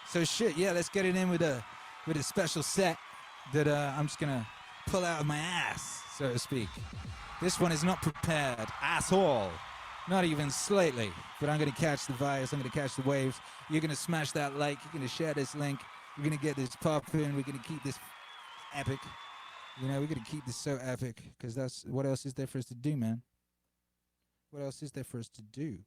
So shit, yeah, let's get it in with a special set that I'm just going to pull out of my ass, so to speak. This one is not prepared at all. Not even slightly, but I'm going to catch the vibes, I'm going to catch the waves. You're going to smash that like, you're going to share this link. We're going to get this popping, we're going to keep this epic. You know, we're going to keep this so epic, because that's, what else is there for us to do, man? What else is there for us to do?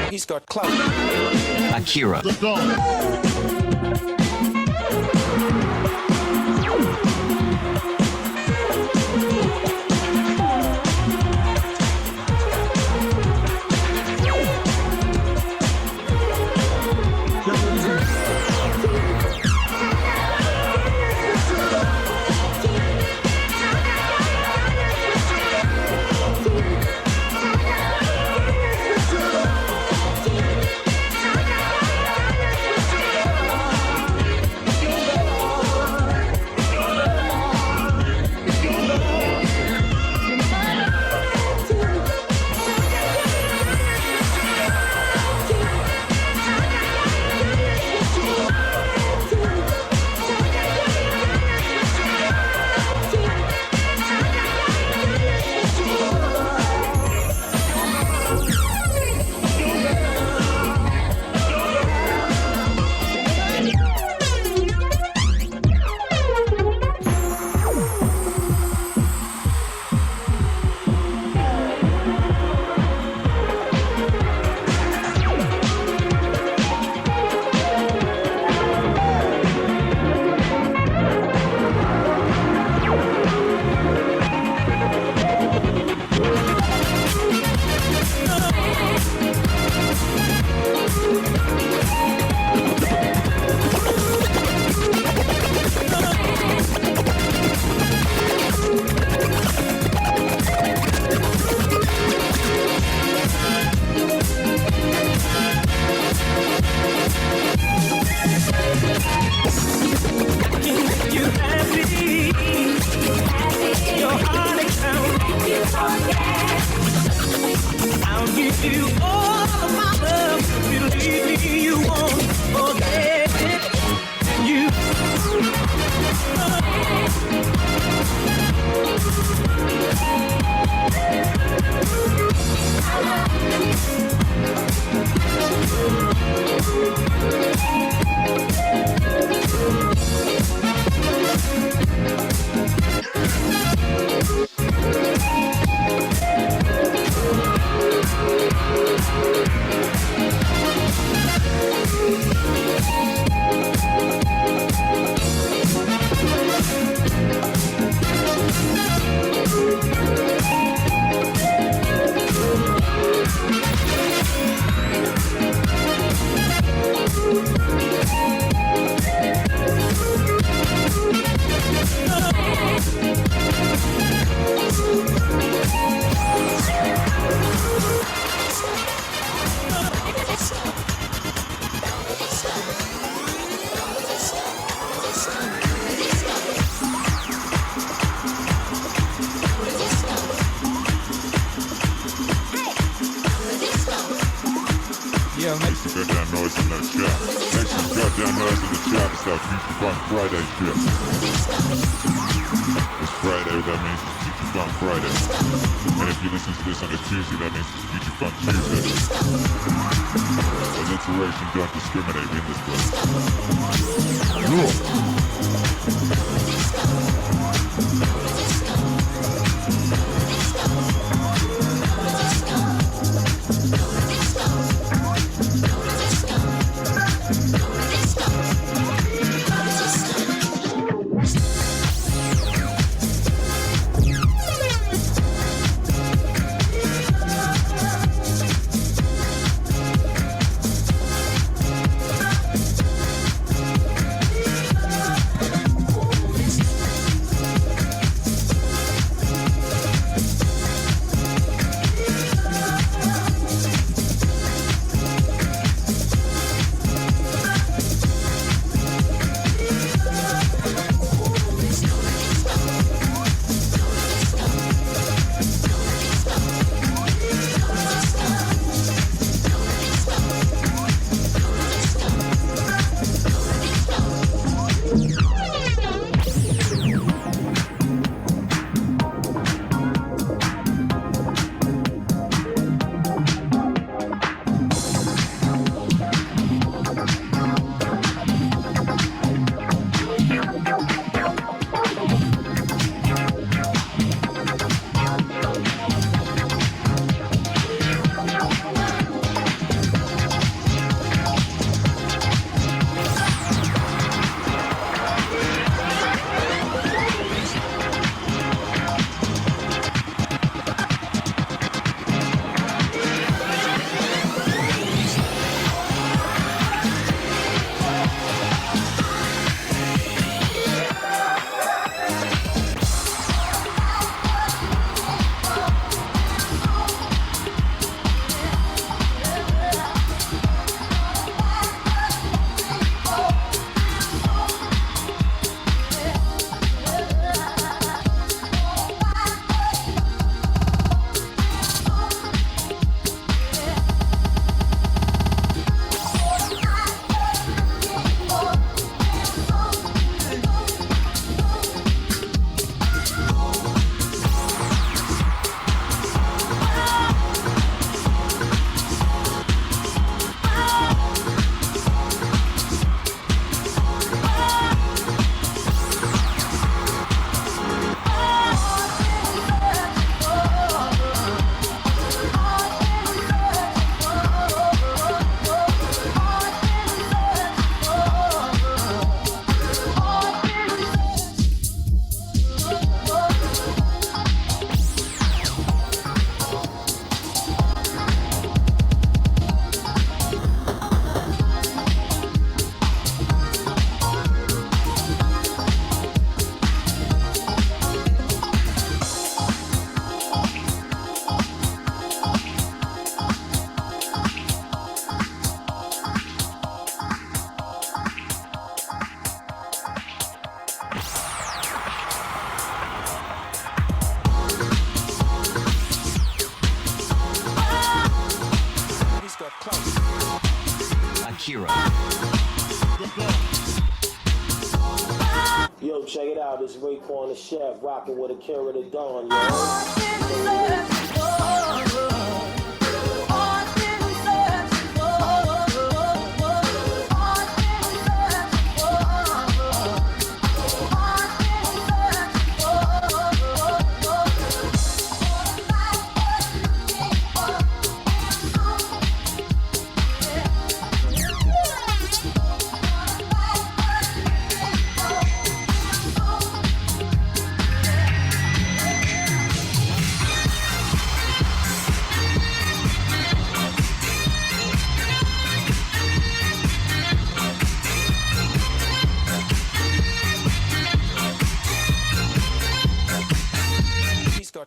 He's got clout. Akira. Make some goddamn noise in that chat. Make some goddamn noise in the chat. It's that Future Funk Friday shit. It's Friday, that means it's Future Funk Friday. And if you listen to this on a Tuesday, that means it's Future Funk Tuesday. Alliteration don't discriminate in this place. out? It's Raekwon the Chef, rocking with Akira the Dawn,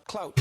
Clout.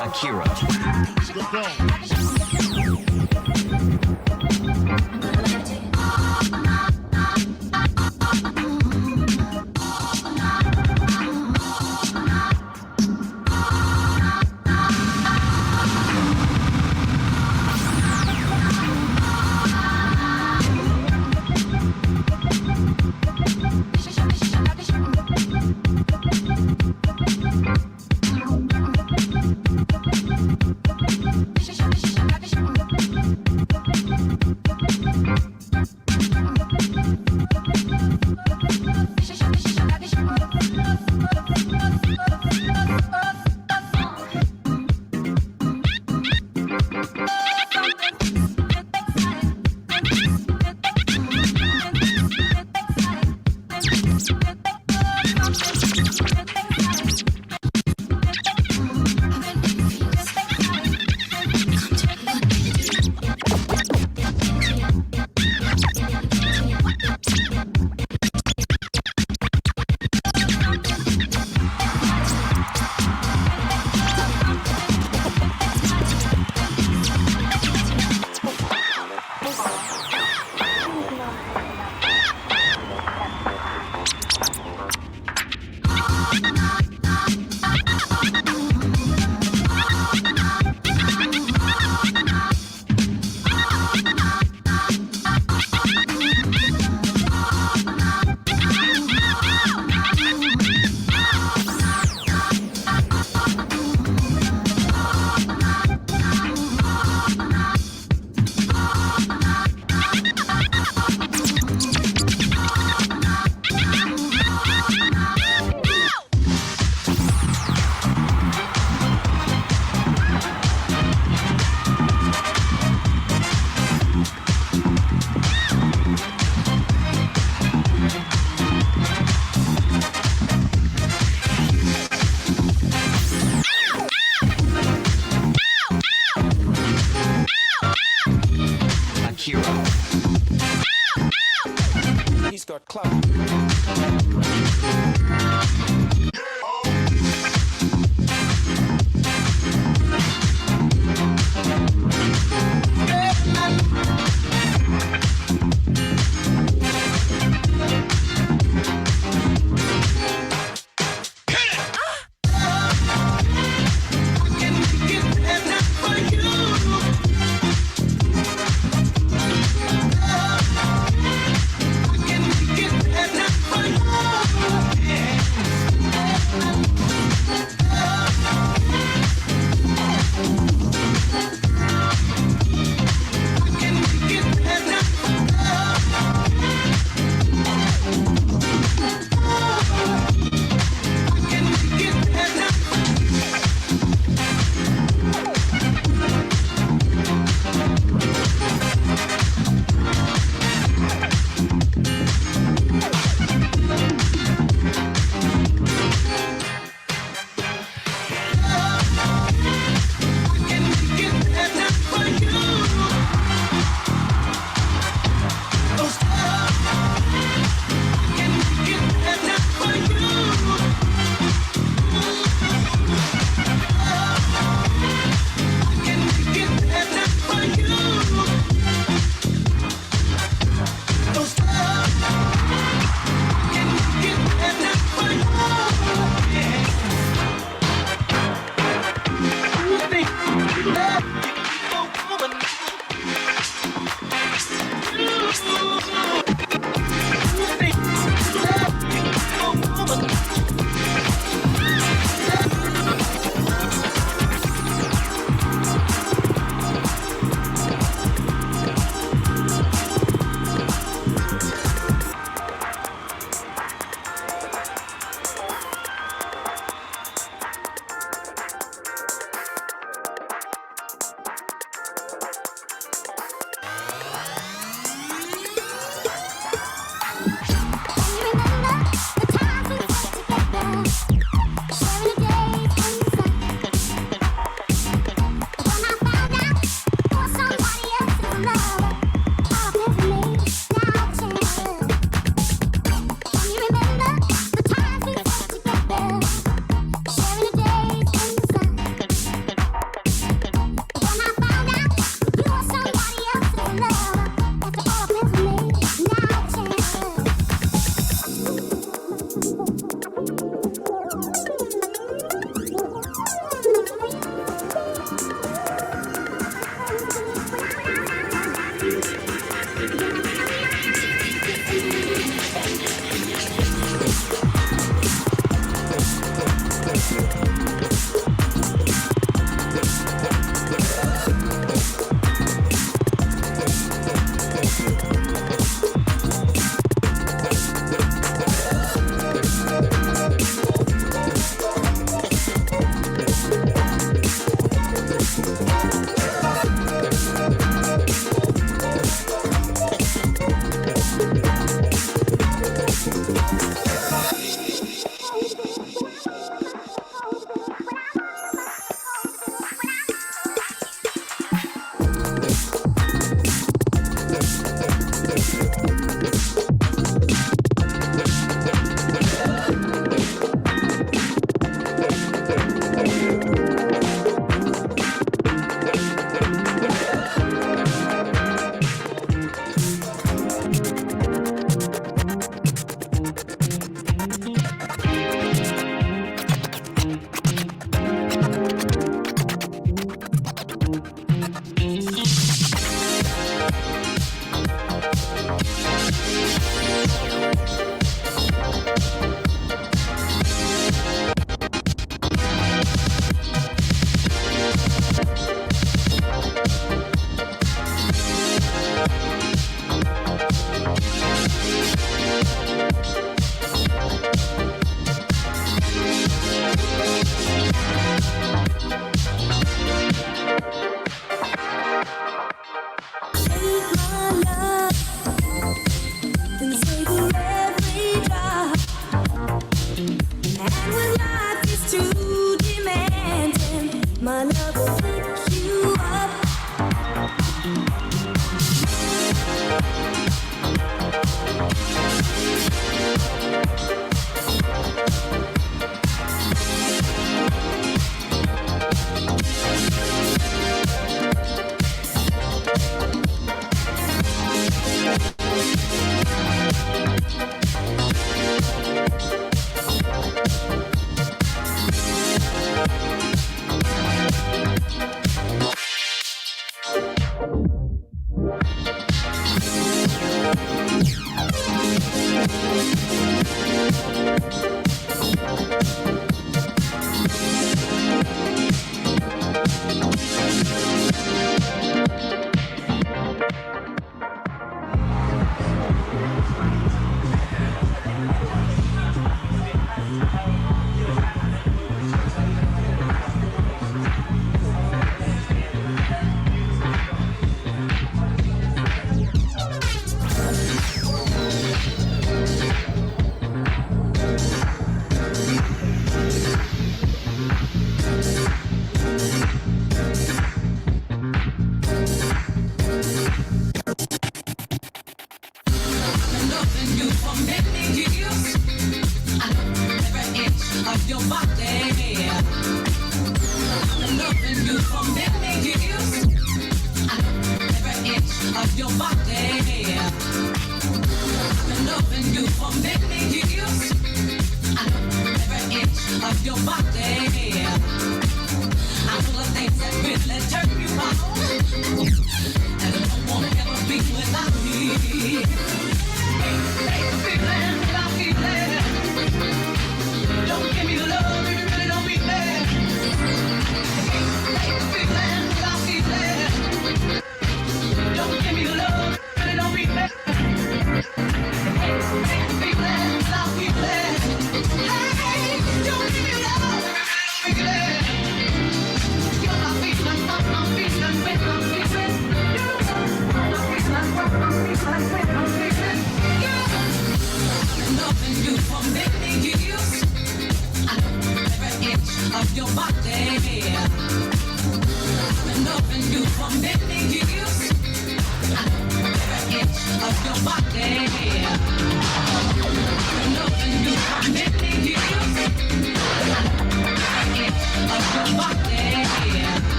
Akira. My love will pick you up.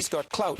He's got clout.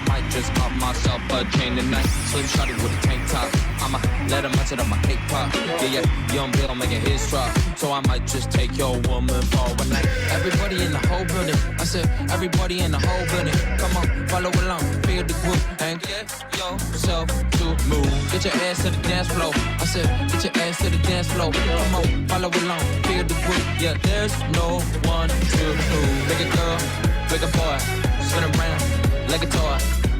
might just pop myself a chain tonight. Slim shotty with a tank top. I'ma let him munch it on my cake pop. Yeah, young Bill making his drop. So I might just take your woman for one night. Everybody in the whole building. I said, everybody in the whole building. Come on, follow along, feel the groove, and get yourself to move. Get your ass to the dance floor. I said, get your ass to the dance floor. Come on, follow along, feel the groove. Yeah, there's no one to move. Big a girl, big a boy, spin around like a toy.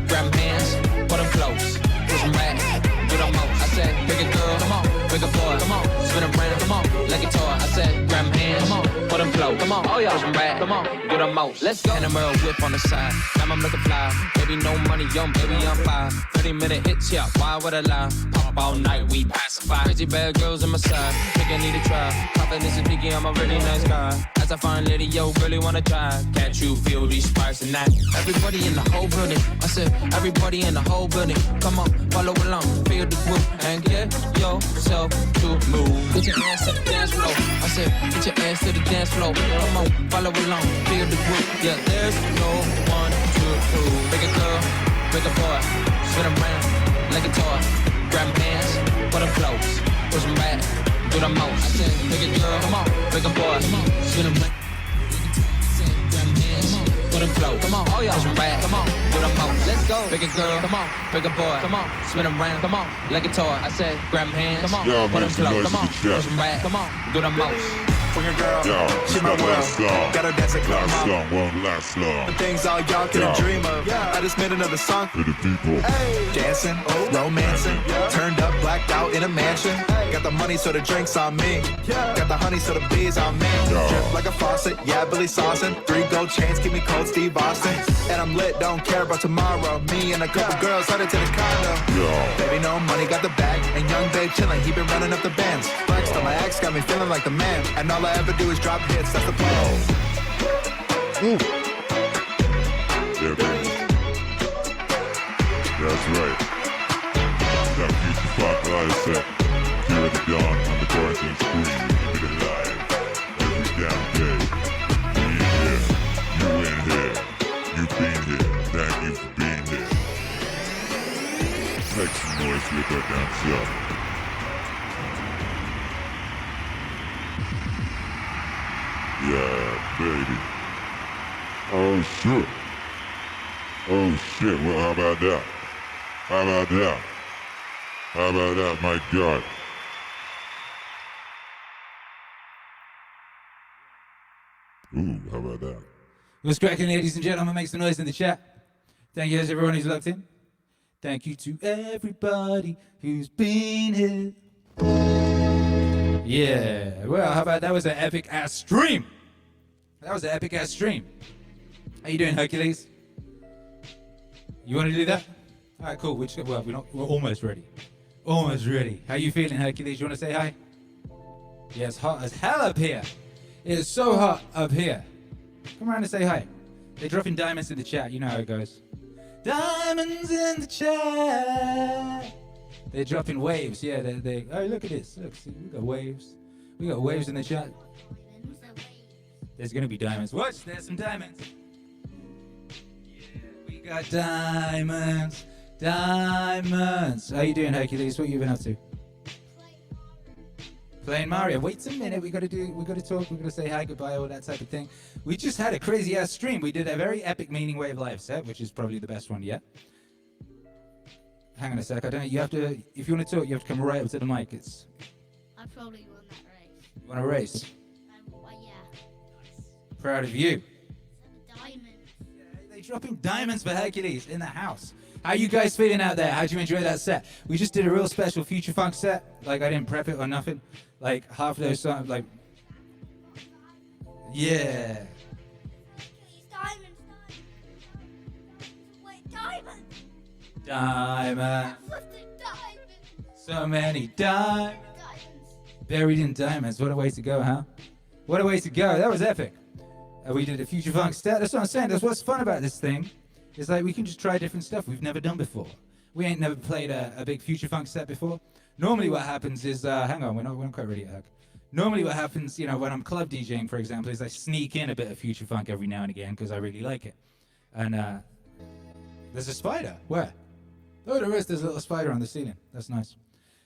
Grab 'em hands, put 'em close, push 'em back, do the most. I said, big a girl, come on, big a boy, come on, spin around, come on, like a toy. I said, grab 'em hands, come on, put 'em close, come on, oh yeah, push 'em back, come on, do the most. Let's go. And a Merle whip on the side, now I'm looking fly. Baby, no money, young baby, I'm fine. 30-minute hits, yeah, why would I lie? Pop all night, we pacify. Crazy bad girls on my side, think I need to try. Confidence is peaky, I'm a really nice guy. As I find lady, yo, really wanna try. Can't you feel these sparks tonight? Everybody in the whole building, I said, everybody in the whole building. Come on, follow along, feel the groove, and get yourself to move. Get your ass to the dance floor. I said, get your ass to the dance floor. Come on, follow along, feel the groove. Yeah, there's no one to prove. Big a girl, big a boy, spin around like a toy. Grab 'em hands, put 'em close, push 'em back, do the most. I said, big a girl, come on, big a boy, spin around. Put 'em close, come on, oh yeah, push 'em back, come on, do the most. Let's go, big a girl, come on, big a boy, come on, spin around, come on, like a toy. I said, grab 'em hands, come on, put 'em close, come on, push 'em back, come on, do the most. For your girl, she my world. Got her dancing club, last song won't last long. The things all y'all couldn't dream of. I just made another song for the people. Dancing, romancing, turned up, blacked out in a mansion. Got the money, so the drinks on me. Got the honey, so the bees on me. Drip like a faucet, yeah, Billy Saucin'. 3 gold chains keep me cold, Steve Austin. And I'm lit, don't care about tomorrow. Me and a couple girls headed to the condo. Baby, no money, got the bag. And young babe chillin', he been running up the bands. Flexed on my ex, got me feeling like the man. And all I ever do is drop hits, that's the plan. Yeah, baby. That's right. That future pop live set. Here at the dawn on the quarantine screen. Keep it alive. Every damn day. Me in here. You in here. You been here. Thank you for being here. Make some noise with that damn self. Yeah, baby. Oh shit. Oh shit. Well, how about that? How about that? How about that, my God? Ooh, how about that? What's cracking, ladies and gentlemen? Make some noise in the chat. Thank you, everyone who's locked in. Thank you to everybody who's been here. Yeah, well, how about that? Was an epic ass stream. That was an epic ass stream. How you doing, Hercules? You want to do that? All right, cool. We're almost ready. Almost ready. How you feeling, Hercules? You want to say hi? Yeah, it's hot as hell up here. It is so hot up here. Come around and say hi. They're dropping diamonds in the chat. You know how it goes. Diamonds in the chat. They're dropping waves. Yeah, they. Oh, look at this. Look, see, we got waves. We got waves in the chat. There's gonna be diamonds. Watch, there's some diamonds. Yeah, we got diamonds. Diamonds. How you doing, Hercules? What you been up to? Playing Mario. Wait a minute. We gotta talk. We gotta say hi, goodbye, all that type of thing. We just had a crazy ass stream. We did a very epic Meaningwave live set, which is probably the best one yet. Hang on a sec. I don't know. You have to. If you want to talk, you have to come right up to the mic. It's. I probably won that race. You want to race? Well, yeah. Proud of you. Diamonds. Yeah, they dropping diamonds for Hercules in the house. How you guys feeling out there? How'd you enjoy that set? We just did a real special Future Funk set. Like, I didn't prep it or nothing. Like, half of those songs, like... Yeah. Diamonds. Wait, diamonds. Diamonds. So many diamonds. Buried in diamonds. What a way to go, huh? What a way to go. That was epic. We did a Future Funk set. That's what I'm saying. That's what's fun about this thing. It's like we can just try different stuff we've never done before. We ain't never played a big Future Funk set before. Normally what happens is, hang on, we're not quite ready yet. Normally what happens, you know, when I'm club DJing, for example, is I sneak in a bit of Future Funk every now and again because I really like it. And There's a spider. Where? Oh, there is. There's a little spider on the ceiling. That's nice.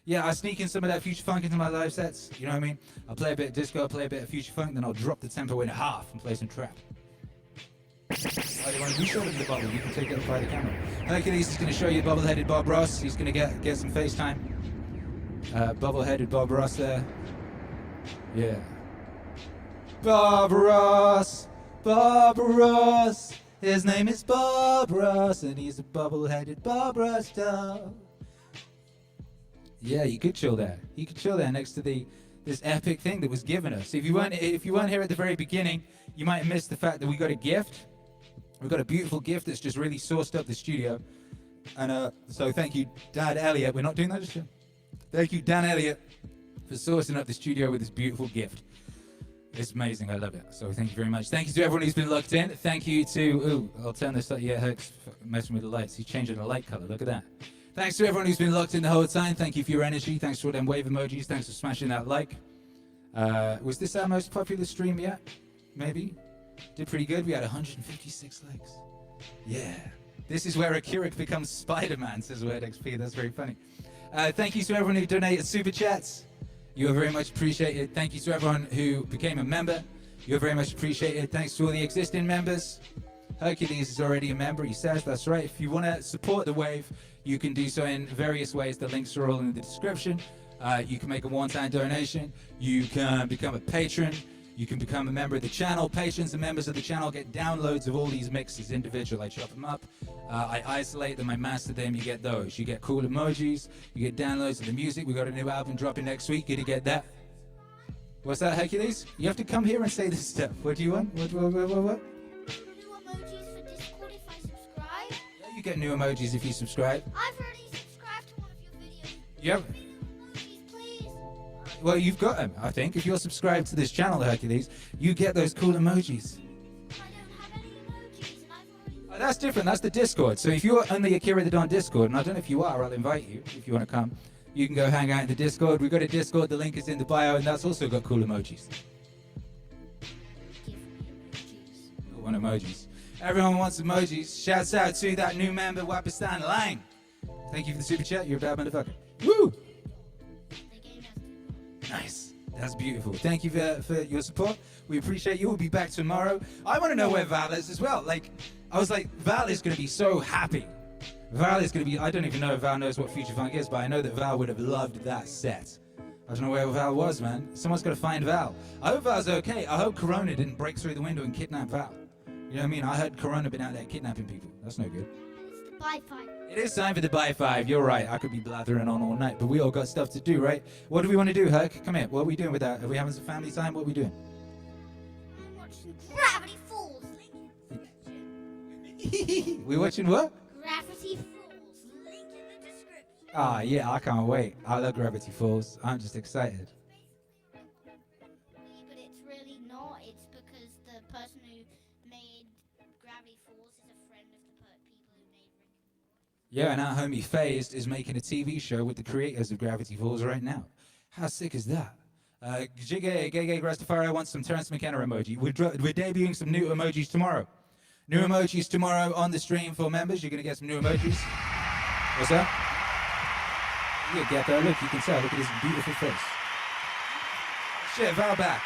Yeah, I sneak in some of that future funk into my live sets. You know what I mean? I'll play a bit of disco, I'll play a bit of future funk, then I'll drop the tempo in half and play some trap. We showed him the bubble. You can take it by the camera. Hercules is going to show you bubble-headed Bob Ross. He's going to get some FaceTime. Bubble-headed Bob Ross there. Yeah. Bob Ross. Bob Ross. His name is Bob Ross, and he's a bubble-headed Bob Ross doll. Yeah, you could chill there. You could chill there next to this epic thing that was given us. If you weren't here at the very beginning, you might have missed the fact that we got a gift. We've got a beautiful gift that's just really sourced up the studio. And so thank you, Dad Elliott. We're not doing that just yet. Thank you, Dan Elliott, for sourcing up the studio with this beautiful gift. It's amazing. I love it. So thank you very much. Thank you to everyone who's been locked in. Thank you to... Ooh, I'll turn this up. Yeah, Herc's messing with the lights. He's changing the light color. Look at that. Thanks to everyone who's been locked in the whole time. Thank you for your energy. Thanks for all them wave emojis. Thanks for smashing that like. Was this our most popular stream yet? Maybe? Did pretty good. We had 156 likes. Yeah. This is where Akira becomes Spider-Man, says Word XP. That's very funny. Thank you to everyone who donated super chats. You are very much appreciated. Thank you to everyone who became a member. You're very much appreciated. Thanks to all the existing members. Hercules is already a member, he says. That's right. If you want to support the wave, you can do so in various ways. The links are all in the description. You can make a one-time donation. You can become a patron. You can become a member of the channel. Patrons and members of the channel get downloads of all these mixes individual. I chop them up. I isolate them. I master them. You get those. You get cool emojis. You get downloads of the music. We got a new album dropping next week. You're gonna get that. What's that, Hercules? You have to come here and say this stuff. What do you want? What? New emojis for Discord if I subscribe. Yeah, you get new emojis if you subscribe. I've already subscribed to one of your videos. Yep. Emojis, please. Well, you've got them, I think. If you're subscribed to this channel, Hercules, you get those cool emojis. I don't have any emojis, and I've already... Oh, that's different. That's the Discord. So if you're on the Akira the Don Discord, and I don't know if you are, I'll invite you if you want to come. You can go hang out in the Discord. We've got a Discord. The link is in the bio, and that's also got cool emojis. I want emojis. Everyone wants emojis. Shouts out to that new member, Wapistan Lang. Thank you for the super chat. You're a bad motherfucker. Woo! Nice. That's beautiful. Thank you for your support. We appreciate you. We'll be back tomorrow. I want to know where Val is as well. I was like, Val is going to be so happy. Val is going to be... I don't even know if Val knows what Future Funk is, but I know that Val would have loved that set. I don't know where Val was, man. Someone's got to find Val. I hope Val's okay. I hope Corona didn't break through the window and kidnap Val. You know what I mean? I heard Corona been out there kidnapping people. That's no good. It's the Bye 5. It is time for the Bye 5. You're right. I could be blathering on all night, but we all got stuff to do, right? What do we want to do, Herc? Come here. What are we doing with that? Are we having some family time? What are we doing? I'm watching Gravity Falls. We watching what? Gravity Falls. Link in the description. Ah, yeah, I can't wait. I love Gravity Falls. I'm just excited. But it's really not. It's because the person who made Gravity Falls is a friend of the people who made Rick. Yeah, and our homie Phased is making a TV show with the creators of Gravity Falls right now. How sick is that? Jigga, Gay Rastafari wants some Terrence McKenna emoji. We're debuting some new emojis tomorrow. New emojis tomorrow on the stream for members. You're going to get some new emojis. What's that? Yeah, Gecko, look, you can tell. Look at his beautiful face. Shit, Val back.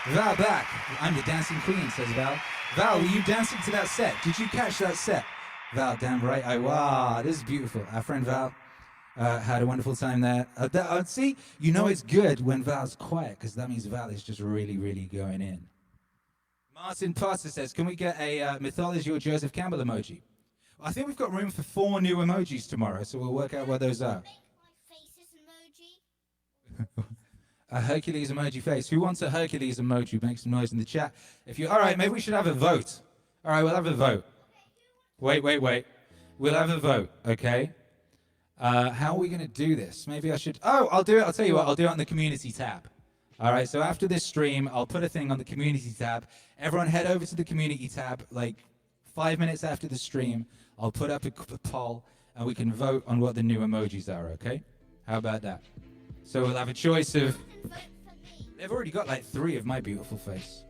Val back. I'm the dancing queen, says Val. Val, were you dancing to that set? Did you catch that set? Val, damn right. Wow, this is beautiful. Our friend Val had a wonderful time there. See, you know it's good when Val's quiet, because that means Val is just really, really going in. Martin Potter says, can we get a mythology or Joseph Campbell emoji? I think we've got room for 4 new emojis tomorrow, so we'll work out what those are. A Hercules emoji face. Who wants a Hercules emoji? Make some noise in the chat. If you, all right, maybe we should have a vote. All right, we'll have a vote. Wait. We'll have a vote, okay? How are we going to do this? Maybe I should... Oh, I'll do it. I'll tell you what. I'll do it on the community tab. All right, so after this stream, I'll put a thing on the community tab. Everyone head over to the community tab, like 5 minutes after the stream. I'll put up a poll, and we can vote on what the new emojis are, okay? How about that? So we'll have a choice of... They've already got like 3 of my beautiful face.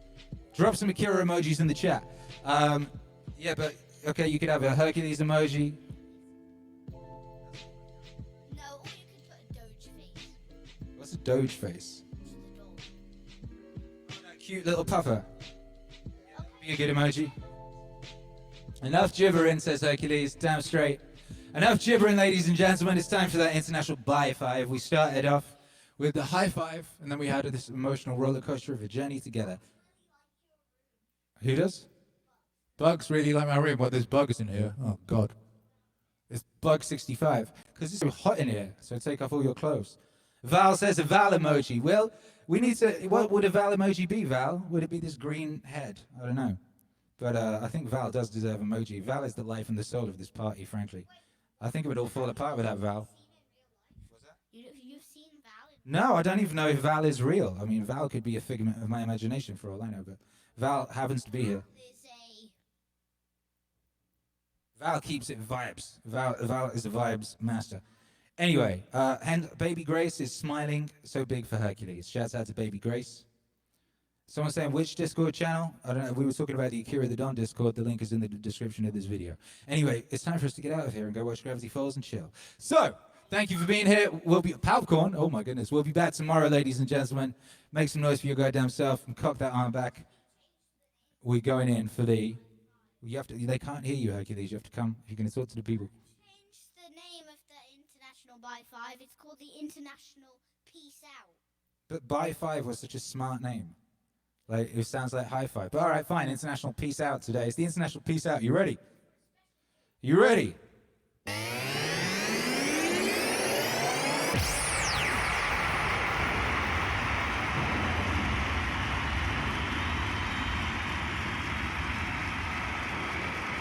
Drop some Akira emojis in the chat. Yeah, but Okay, you could have a Hercules emoji. No, or you could put a Doge face. What's a Doge face? That cute little puffer. Be a good emoji. Enough gibbering, says Hercules. Damn straight. Enough gibbering, ladies and gentlemen. It's time for that international bye five. We started off with the high five, and then we had this emotional roller coaster of a journey together. Who does? Bugs really like my room. What, there's bugs in here? Oh, God. It's Bug 65. Because it's so hot in here, so take off all your clothes. Val says a Val emoji. Well, we need to... What would a Val emoji be, Val? Would it be this green head? I don't know. But I think Val does deserve emoji. Val is the life and the soul of this party, frankly. I think it would all fall apart without Val. You've seen Val? No, I don't even know if Val is real. I mean, Val could be a figment of my imagination for all I know, but Val happens to be here. Val keeps it vibes. Val is a vibes master. Anyway, and Baby Grace is smiling so big for Hercules. Shouts out to Baby Grace. Someone saying which Discord channel? I don't know. We were talking about the Akira the Don Discord. The link is in the description of this video. Anyway, it's time for us to get out of here and go watch Gravity Falls and chill. So, thank you for being here. We'll be Popcorn. Oh my goodness. We'll be back tomorrow, ladies and gentlemen. Make some noise for your goddamn self and cock that arm back. We're going in for the... You have to. They can't hear you, Hercules. You have to come. If you're going to talk to the people. Change the name of the International Bye 5. It's called the International Peace Out. But Bye 5 was such a smart name. Like, it sounds like high five. But all right, fine. International Peace Out today. It's the International Peace Out. You ready? You ready?